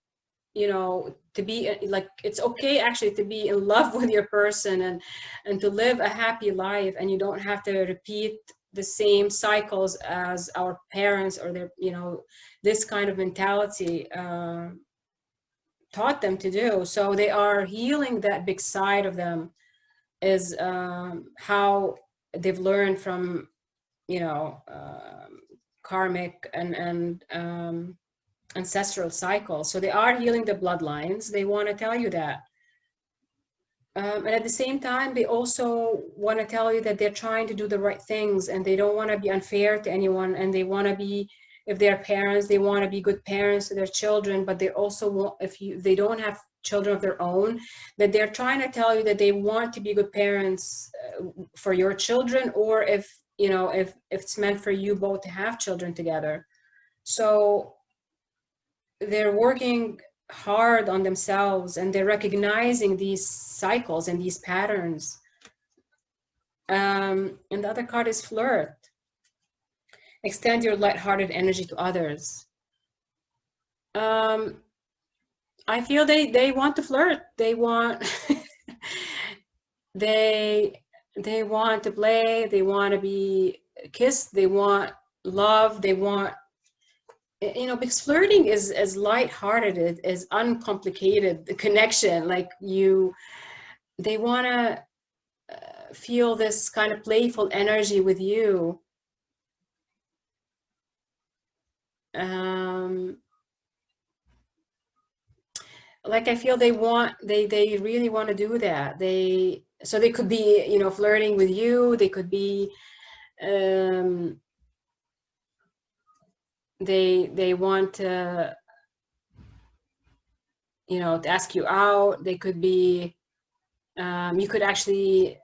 you know, to be like, it's okay actually to be in love with your person, and to live a happy life, and you don't have to repeat the same cycles as our parents, or their, you know, this kind of mentality taught them to do. So they are healing that big side of them, is how they've learned from, you know, karmic and ancestral cycles. So they are healing the bloodlines. They want to tell you that. And at the same time, they also want to tell you that they're trying to do the right things, and they don't want to be unfair to anyone, and they want to be, if they're parents, they want to be good parents to their children, but they also want, if they don't have children of their own, that they're trying to tell you that they want to be good parents for your children, or if, you know, if it's meant for you both to have children together. So they're working hard on themselves, and they're recognizing these cycles and these patterns. And the other card is flirt. Extend your lighthearted energy to others. I feel they want to flirt. They want they want to play. They want to be kissed. They want love. They want, you know, because flirting is as lighthearted, as uncomplicated the connection. Like they want to feel this kind of playful energy with you. Like, I feel they really want to do that. So they could be, you know, flirting with you. They could be, they want to, you know, to ask you out. They could be, you could actually,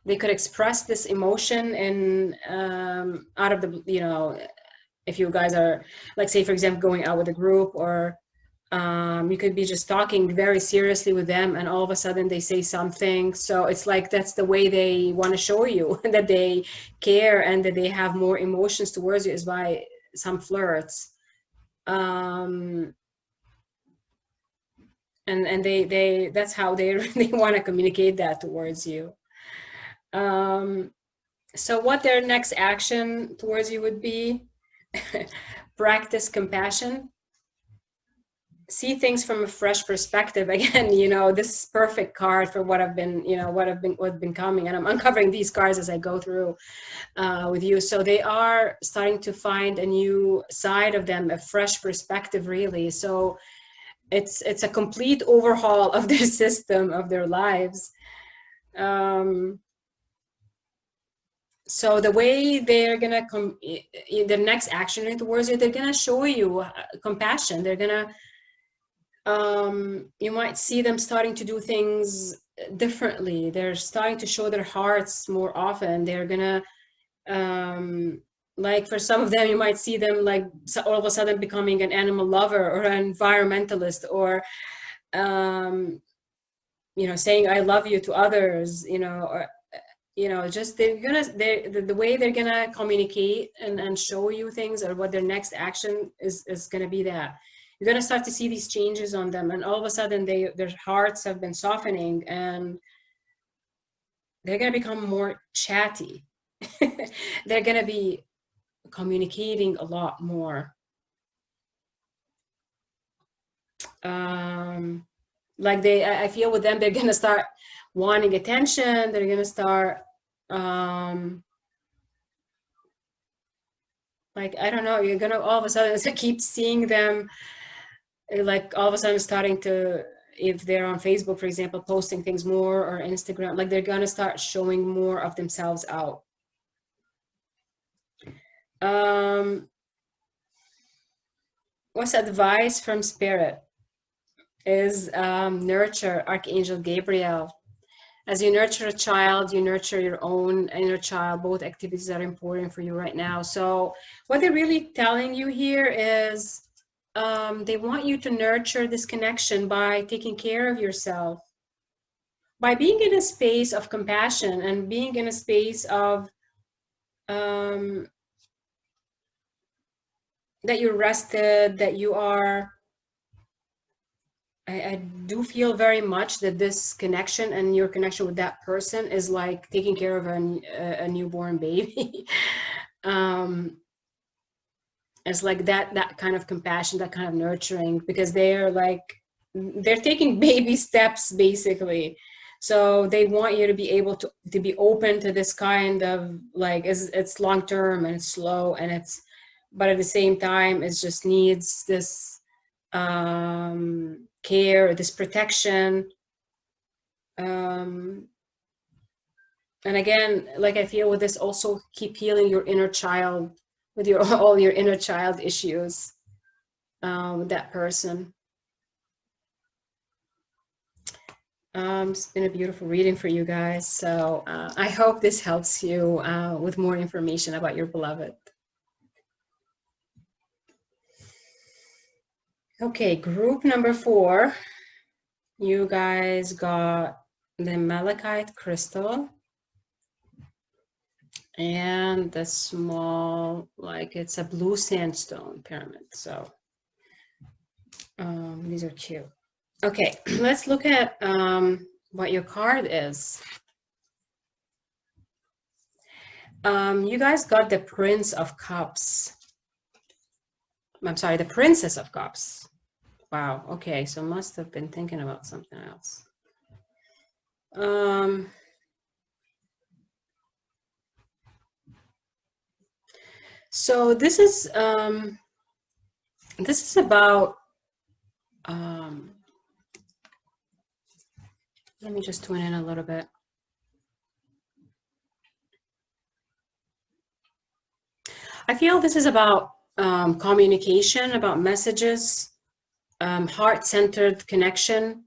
they could express this emotion in, out of the, you know, if you guys are, like, say for example, going out with a group, or you could be just talking very seriously with them, and all of a sudden they say something. So it's like, that's the way they want to show you that they care and that they have more emotions towards you, is by some flirts. and they that's how they really want to communicate that towards you. So what their next action towards you would be: practice compassion, see things from a fresh perspective. Again, you know, this is perfect card for what I've been, you know, what's been coming, and I'm uncovering these cards as I go through with you. So they are starting to find a new side of them, a fresh perspective, really. So it's a complete overhaul of their system, of their lives. So the way they're gonna come, the next action towards you, they're gonna show you compassion. They're gonna, you might see them starting to do things differently. They're starting to show their hearts more often. They're gonna, like for some of them, you might see them like all of a sudden becoming an animal lover or an environmentalist, or, you know, saying "I love you" to others, you know, or, you know, just the way they're gonna communicate and show you things, or what their next action is gonna be, that you're gonna start to see these changes on them, and all of a sudden their hearts have been softening, and they're gonna become more chatty. They're gonna be communicating a lot more. Like I feel with them, they're gonna start wanting attention. They're gonna start, like, I don't know, you're gonna all of a sudden keep seeing them, like all of a sudden starting to, if they're on Facebook, for example, posting things more, or Instagram, like they're gonna start showing more of themselves out. What's advice from Spirit is, nurture Archangel Gabriel. As you nurture a child, you nurture your own inner child. Both activities are important for you right now. So what they're really telling you here is, they want you to nurture this connection by taking care of yourself, by being in a space of compassion, and being in a space of, that you're rested, that you are, I do feel very much that this connection and your connection with that person is like taking care of a newborn baby. It's like that kind of compassion, that kind of nurturing, because they're taking baby steps basically. So they want you to be able to be open to this kind of, like, it's long term and it's slow, and but at the same time, it just needs this, care, this protection. And again, like I feel with this, also keep healing your inner child, with all your inner child issues, with that person. It's been a beautiful reading for you guys. So I hope this helps you with more information about your beloved. Okay, group number 4. You guys got the malachite crystal and the small, like it's a blue sandstone pyramid. So these are cute. Okay, let's look at what your card is. You guys got the Prince of Cups. I'm sorry, the Princess of Cups. Wow, okay, so must have been thinking about something else. So this is about, let me just tune in a little bit. I feel this is about communication, about messages, heart-centered connection,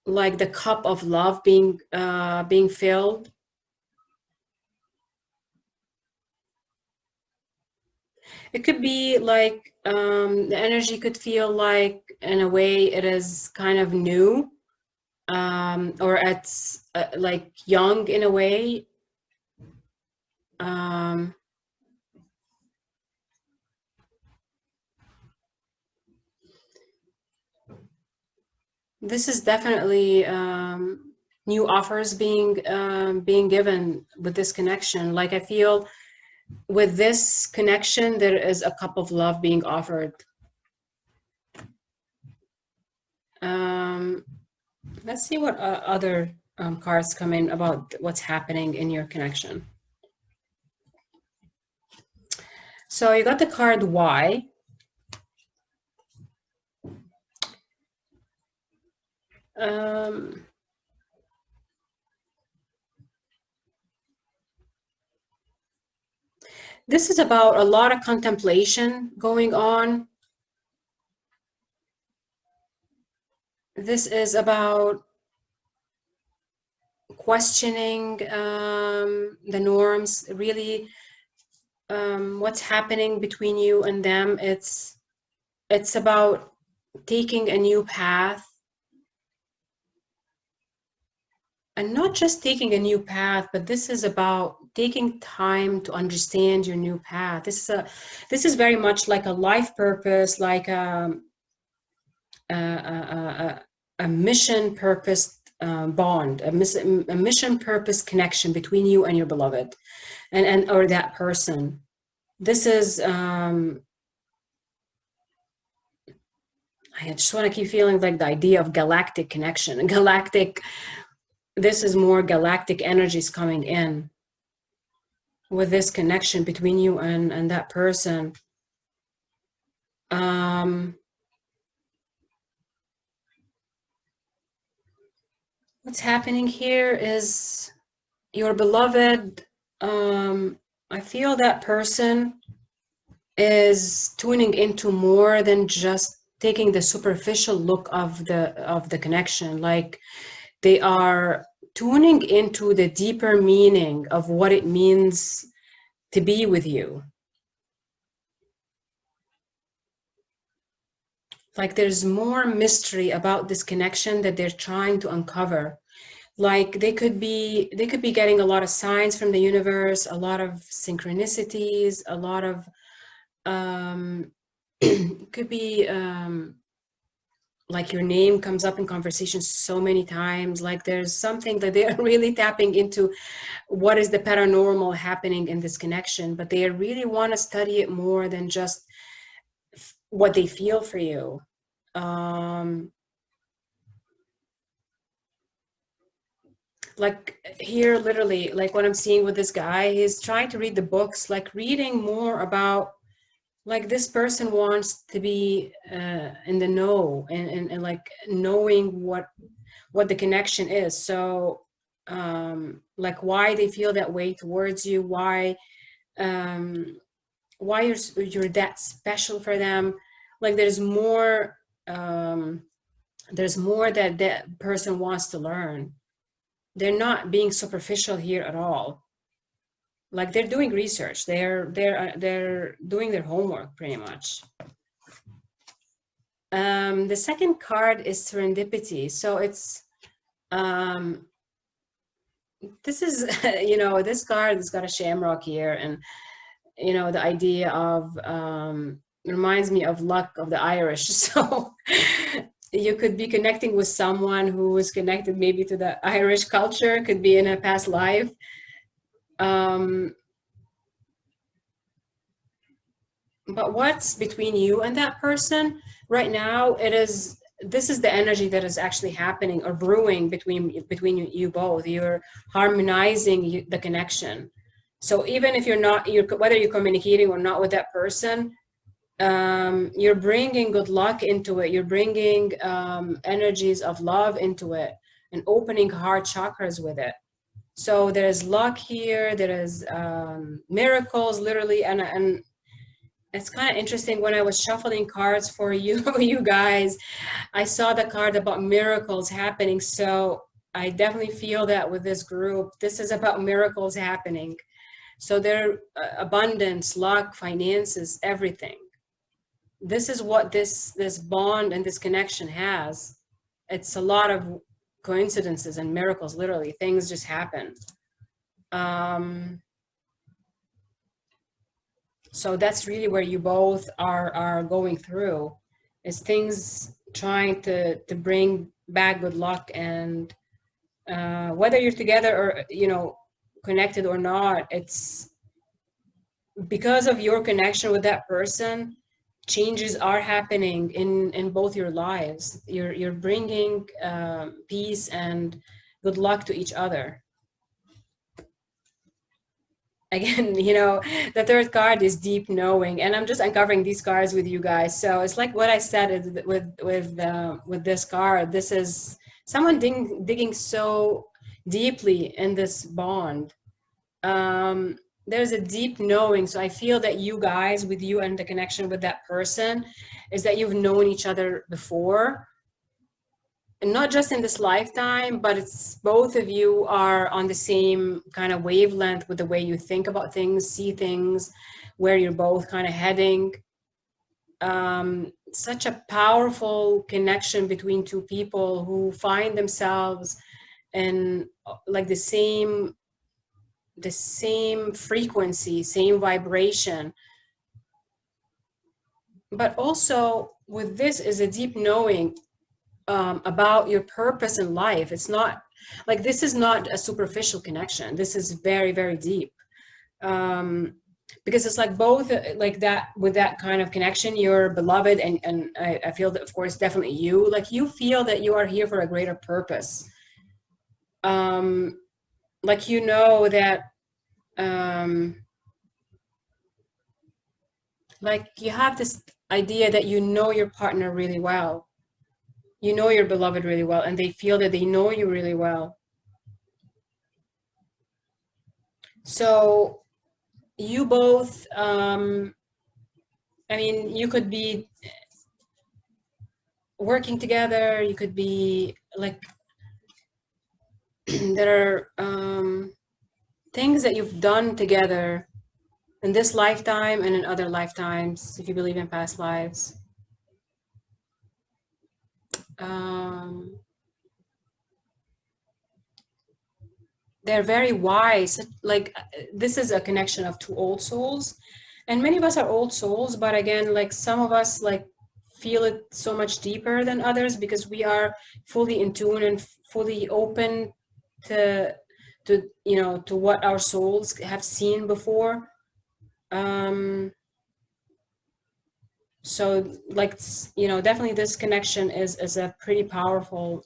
like the cup of love being filled. It could be like, the energy could feel like, in a way, it is kind of new, or it's like young in a way. This is definitely new offers being given with this connection. Like I feel with this connection, there is a cup of love being offered. Let's see what other cards come in about what's happening in your connection. So you got the card Y. This is about a lot of contemplation going on. This is about questioning the norms, really what's happening between you and them. It's about taking a new path, and not just taking a new path, but this is about taking time to understand your new path. This is very much like a life purpose, like a mission purpose bond, a mission purpose connection between you and your beloved, and or that person. This is I just want to keep feeling like the idea of galactic connection. Galactic, this is more galactic energies coming in with this connection between you and that person. What's happening here is your beloved, I feel that person is tuning into more than just taking the superficial look of the connection. Like they are tuning into the deeper meaning of what it means to be with you. Like there's more mystery about this connection that they're trying to uncover. Like they could be getting a lot of signs from the universe, a lot of synchronicities, a lot of could be like your name comes up in conversation so many times. Like there's something that they are really tapping into, what is the paranormal happening in this connection, but they really want to study it more than just what they feel for you. Like here, literally, like what I'm seeing with this guy, he's trying to read the books, like reading more about, like this person wants to be in the know, and like knowing what the connection is. So like why they feel that way towards you, why you're that special for them. Like there's more that that person wants to learn. They're not being superficial here at all. Like they're doing research, they're doing their homework pretty much. The second card is serendipity. So it's this is you know, this card has got a shamrock here, and you know, the idea of reminds me of luck of the Irish. So you could be connecting with someone who is connected maybe to the Irish culture, could be in a past life. But what's between you and that person right now, this is the energy that is actually happening or brewing between you both. You're harmonizing the connection. So even if whether you're communicating or not with that person, you're bringing good luck into it. You're bringing energies of love into it and opening heart chakras with it. So there's luck here. There is miracles, literally, and it's kind of interesting. When I was shuffling cards for you, you guys, I saw the card about miracles happening. So I definitely feel that with this group, this is about miracles happening. So their abundance, luck, finances, everything. This is what this bond and this connection has. It's a lot of coincidences and miracles, literally. Things just happen. So that's really where you both are going through, is things trying to bring back good luck. And whether you're together or, you know, connected or not, it's because of your connection with that person, changes are happening in both your lives. You're bringing peace and good luck to each other. Again, you know, the third card is deep knowing, and I'm just uncovering these cards with you guys. So it's like what I said with this card. This is someone digging so deeply in this bond. There's a deep knowing. So I feel that you guys, with you and the connection with that person, is that you've known each other before, and not just in this lifetime, but it's both of you are on the same kind of wavelength with the way you think about things, see things, where you're both kind of heading. Such a powerful connection between two people who find themselves in like the same frequency, same vibration. But also with this is a deep knowing about your purpose in life. It's not like, this is not a superficial connection. This is very, very deep. Because it's like both like that, with that kind of connection, you're beloved, and I feel that, of course, definitely you, like, you feel that you are here for a greater purpose. Like, you know that, like, you have this idea that you know your partner really well, you know your beloved really well, and they feel that they know you really well. So you both, I mean, you could be working together, you could be like, there are things that you've done together in this lifetime and in other lifetimes, if you believe in past lives. Um, they're very wise. Like, this is a connection of two old souls, and many of us are old souls, but again, like, some of us like feel it so much deeper than others because we are fully in tune and fully open to you know, to what our souls have seen before. um so like, you know, definitely this connection is a pretty powerful,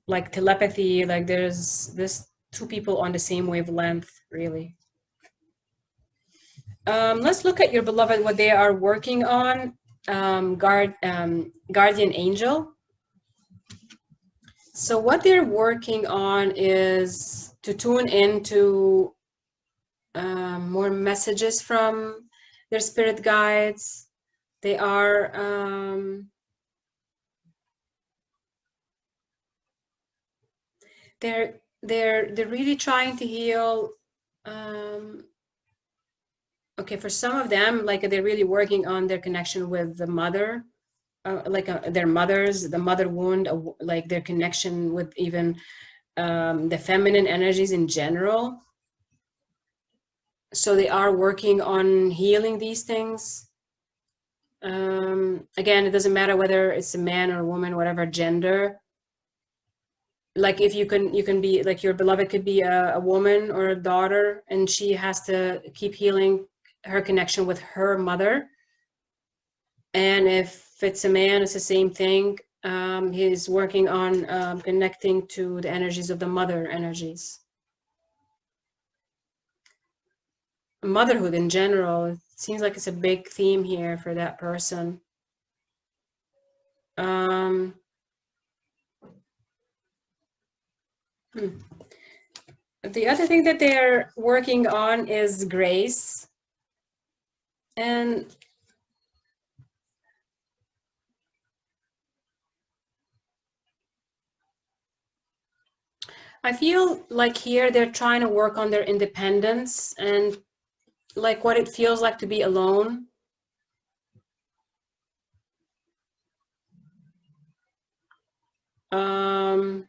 like, telepathy. Like, there's this two people on the same wavelength, really. Let's look at your beloved, what they are working on. Guardian angel. So what they're working on is to tune into more messages from their spirit guides. They are they're really trying to heal. Okay, for some of them, like, they're really working on their connection with the mother, like, their mothers, the mother wound, like their connection with even the feminine energies in general. So they are working on healing these things. Again, it doesn't matter whether it's a man or a woman, whatever gender. Like, if you can be like, your beloved could be a woman or a daughter, and she has to keep healing her connection with her mother. And if it's a man, it's the same thing. He's working on connecting to the energies of the mother energies. Motherhood in general, it seems like it's a big theme here for that person. Um, the other thing that they're working on is grace. And I feel like here they're trying to work on their independence and like what it feels like to be alone. Um,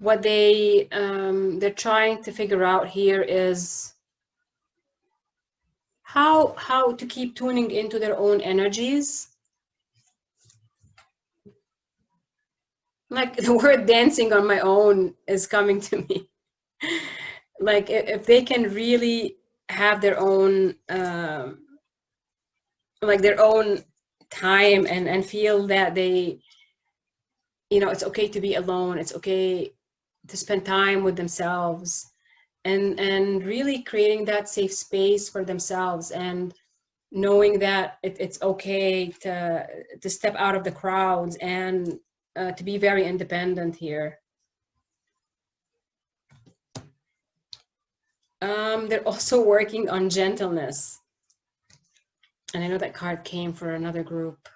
what they're trying to figure out here is how to keep tuning into their own energies. Like the word dancing on my own is coming to me. Like if they can really have their own like their own time and feel that they, you know, it's okay to be alone, it's okay to spend time with themselves, and really creating that safe space for themselves, and knowing that it's okay to step out of the crowds and to be very independent here. They're also working on gentleness. And I know that card came for another group.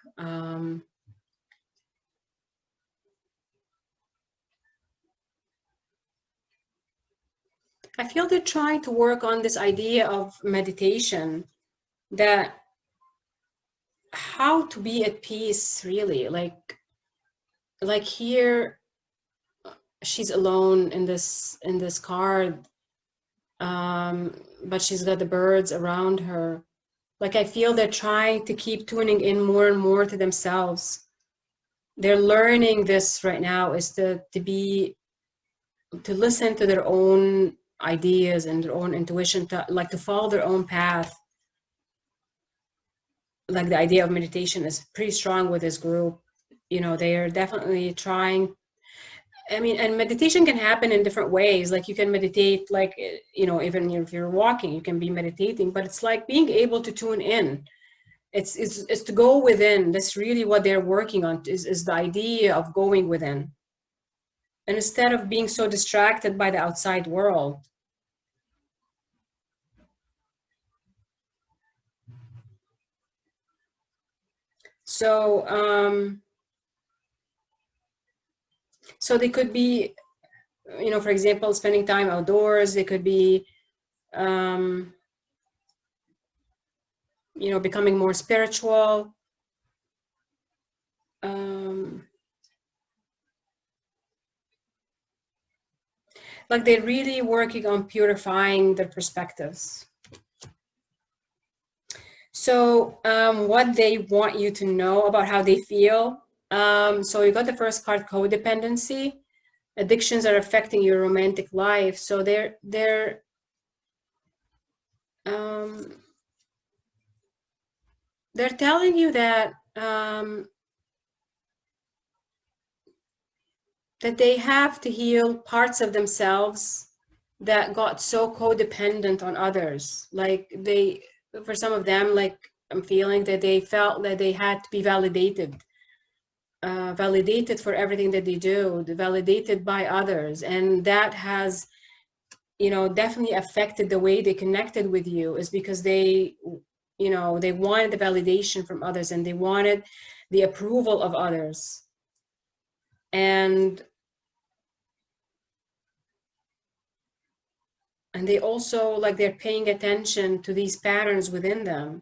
I feel they're trying to work on this idea of meditation, that how to be at peace, really. Like here, she's alone in this card, but she's got the birds around her. Like I feel they're trying to keep tuning in more and more to themselves. They're learning this right now, is to listen to their own ideas and their own intuition, to follow their own path. Like the idea of meditation is pretty strong with this group. You know, they are definitely trying. I mean, and meditation can happen in different ways. Like you can meditate, like, you know, even if you're walking, you can be meditating, but it's like being able to tune in. It's to go within. That's really what they're working on, is the idea of going within. And instead of being so distracted by the outside world. So, so they could be, you know, for example, spending time outdoors. They could be, you know, becoming more spiritual. Like they're really working on purifying their perspectives. So what they want you to know about how they feel. So you got the first card, codependency. Addictions are affecting your romantic life. So they're telling you that that they have to heal parts of themselves that got so codependent on others. Like for some of them, like I'm feeling that they felt that they had to be validated for everything that they do, validated by others. And that has, you know, definitely affected the way they connected with you, is because they, you know, they wanted the validation from others, and they wanted the approval of others. And they also, like, they're paying attention to these patterns within them.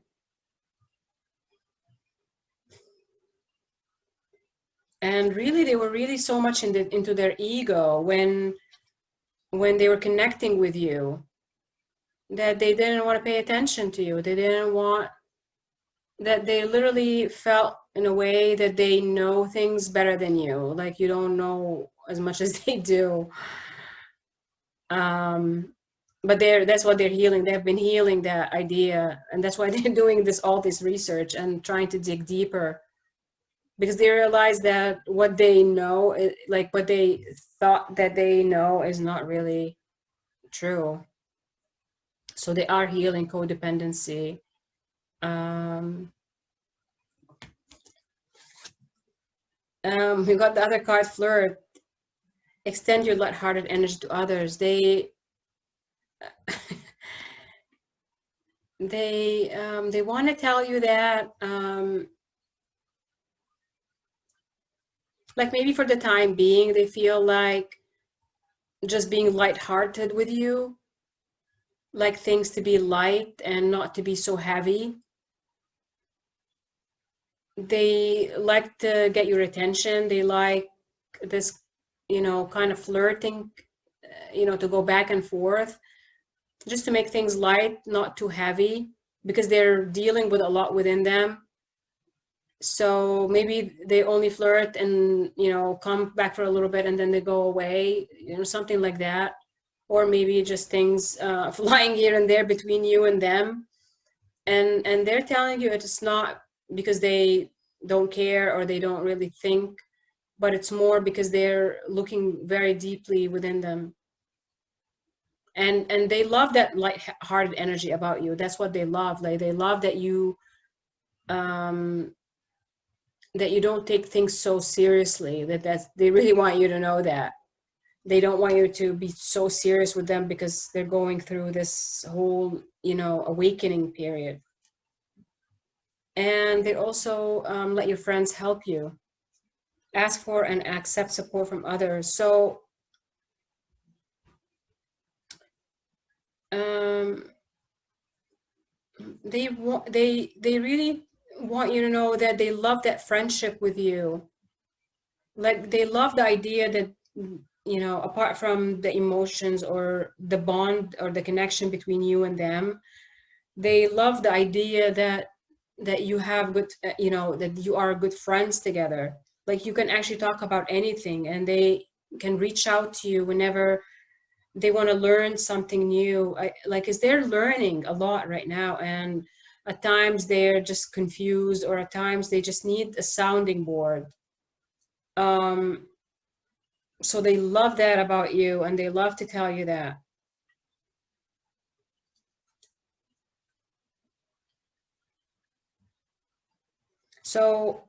And really, they were really so much into their ego when they were connecting with you, that they didn't want to pay attention to you. They didn't want, that they literally felt in a way that they know things better than you. Like you don't know as much as they do. But that's what they're healing. They have been healing that idea, and that's why they're doing all this research and trying to dig deeper, because they realize that what they know, like what they thought that they know, is not really true. So they are healing codependency. We got the other card, flirt. Extend your lighthearted energy to others. They want to tell you that, like maybe for the time being, they feel like just being lighthearted with you, like things to be light and not to be so heavy. They like to get your attention. They like this you know, kind of flirting, you know, to go back and forth, just to make things light, not too heavy, because they're dealing with a lot within them. So maybe they only flirt and, you know, come back for a little bit and then they go away, you know, something like that. Or maybe just things flying here and there between you and them. And they're telling you it's not because they don't care or they don't really think, but it's more because they're looking very deeply within them. And they love that light-hearted energy about you. That's what they love. Like, they love that you um that you don't take things so seriously. They really want you to know that. They don't want you to be so serious with them because they're going through this whole, you know, awakening period. And they also let your friends help you. Ask for and accept support from others. So they really want you to know that they love that friendship with you. Like, they love the idea that, you know, apart from the emotions or the bond or the connection between you and them, they love the idea that you have good, you know, that you are good friends together. Like, you can actually talk about anything and they can reach out to you whenever they want to learn something new. Like, is they're learning a lot right now, and at times they're just confused, or at times they just need a sounding board. um so they love that about you, and they love to tell you that. So,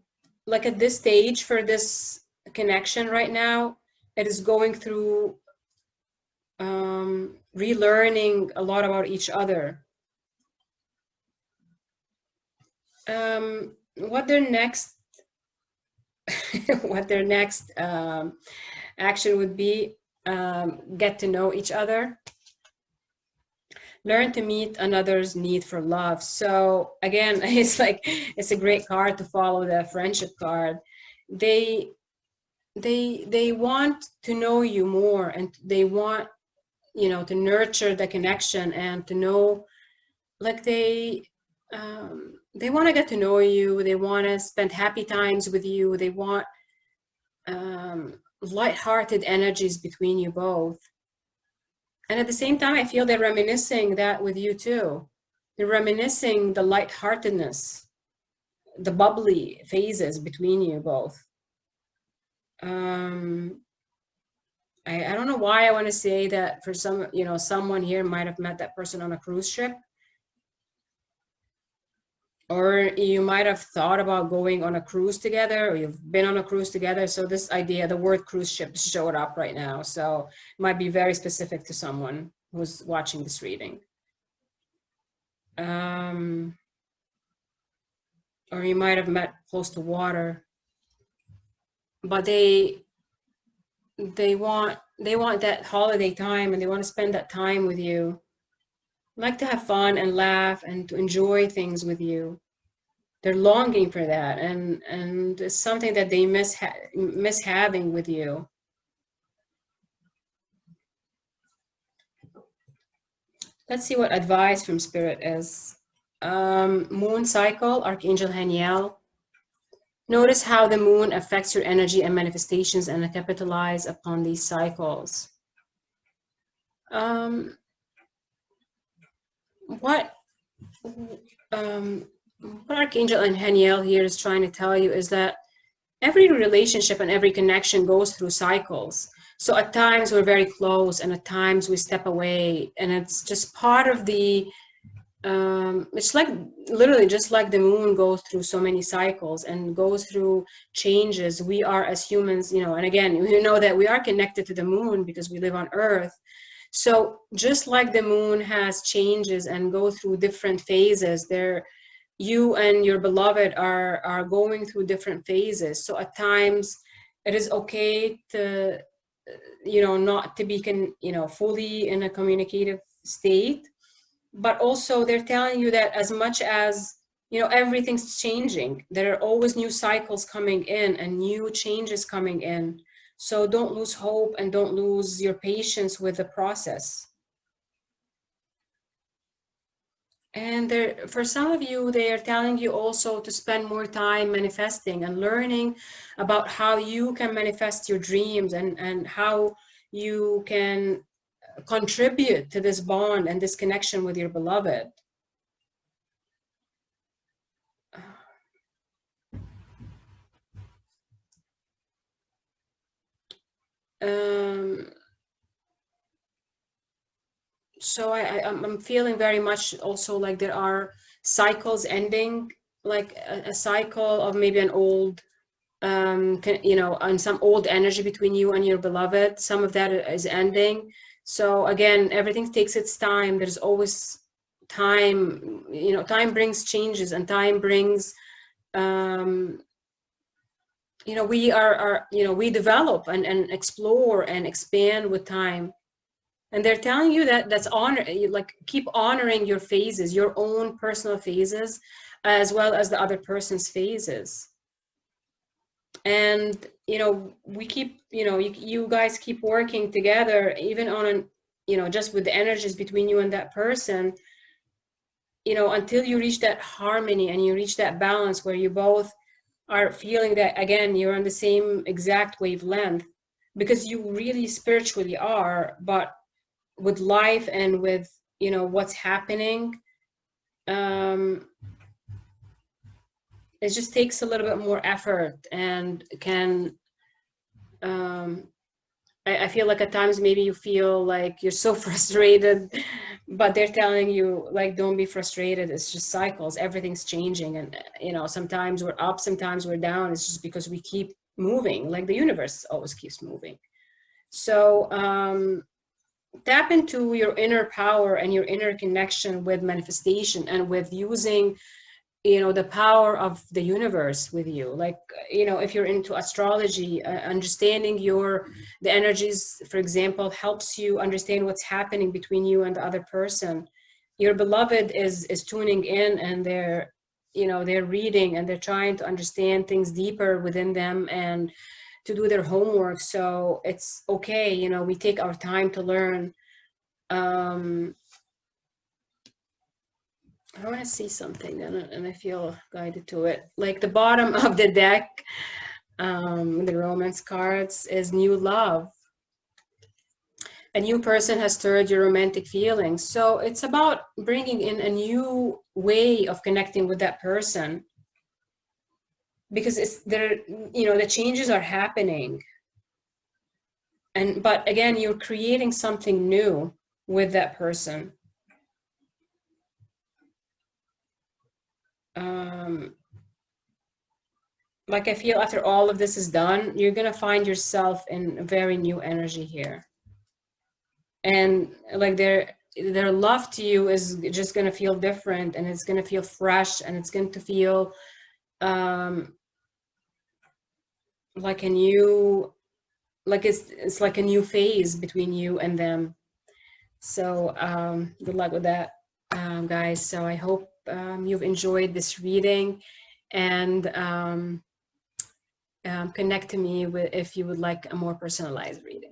like, at this stage for this connection right now, it is going through relearning a lot about each other. What their next what their next action would be: get to know each other, learn to meet another's need for love. So again, it's like, it's a great card to follow, the friendship card. They they want to know you more, and they want, you know, to nurture the connection and to know, like, they want to get to know you. They want to spend happy times with you. They want light-hearted energies between you both. And at the same time, I feel they're reminiscing that with you too. They're reminiscing the lightheartedness, the bubbly phases between you both. Um, I don't know why I want to say that for some, you know, someone here might have met that person on a cruise ship, or you might have thought about going on a cruise together, or you've been on a cruise together. So this idea, the word cruise ship showed up right now. So it might be very specific to someone who's watching this reading. Or you might have met close to water, but they want that holiday time, and they want to spend that time with you, like to have fun and laugh and to enjoy things with you. They're longing for that, and it's something that they miss having with you. Let's see what advice from Spirit is. Moon cycle, Archangel Haniel. Notice how the moon affects your energy and manifestations, and capitalize upon these cycles. What what Archangel and Haniel here is trying to tell you is that every relationship and every connection goes through cycles. So at times we're very close, and at times we step away, and it's just part of the it's like literally just like the moon goes through so many cycles and goes through changes. We are, as humans, you know, and again, we know that we are connected to the moon because we live on Earth. So just like the moon has changes and go through different phases, there, you and your beloved are going through different phases. So at times it is okay to, you know, not to be fully in a communicative state. But also they're telling you that as much as, you know, everything's changing, there are always new cycles coming in and new changes coming in. So don't lose hope and don't lose your patience with the process. And for some of you, they are telling you also to spend more time manifesting and learning about how you can manifest your dreams and how you can contribute to this bond and this connection with your beloved. So I'm feeling very much also like there are cycles ending, like a cycle of maybe an old, you know, and some old energy between you and your beloved. Some of that is ending. So again, everything takes its time. There's always time, you know, time brings changes and time brings, you know, you know, we develop and explore and expand with time. And they're telling you that that's honor, like keep honoring your phases, your own personal phases, as well as the other person's phases. And, you know, we keep, you know, you guys keep working together, even on an, you know, just with the energies between you and that person, you know, until you reach that harmony and you reach that balance where you both are feeling that, again, you're on the same exact wavelength, because you really spiritually are, but with life and with, you know, what's happening, it just takes a little bit more effort and can, I feel like at times maybe you feel like you're so frustrated, but they're telling you like, don't be frustrated. It's just cycles. Everything's changing. And, you know, sometimes we're up, sometimes we're down. It's just because we keep moving, like the universe always keeps moving. So, tap into your inner power and your inner connection with manifestation and with using, you know, the power of the universe with you. Like, you know, if you're into astrology, understanding the energies, for example, helps you understand what's happening between you and the other person. Your beloved is tuning in, and they're, you know, they're reading and they're trying to understand things deeper within them and to do their homework. So it's okay, you know, we take our time to learn. I want to see something, and I feel guided to it. Like the bottom of the deck, the romance cards, is new love. A new person has stirred your romantic feelings. So it's about bringing in a new way of connecting with that person, because it's there, you know, the changes are happening. But again, you're creating something new with that person. Like I feel after all of this is done, you're gonna find yourself in a very new energy here. And like their love to you is just gonna feel different, and it's gonna feel fresh, and it's going to feel like a new, like it's like a new phase between you and them. So good luck with that, guys. So I hope you've enjoyed this reading, and connect to me if you would like a more personalized reading.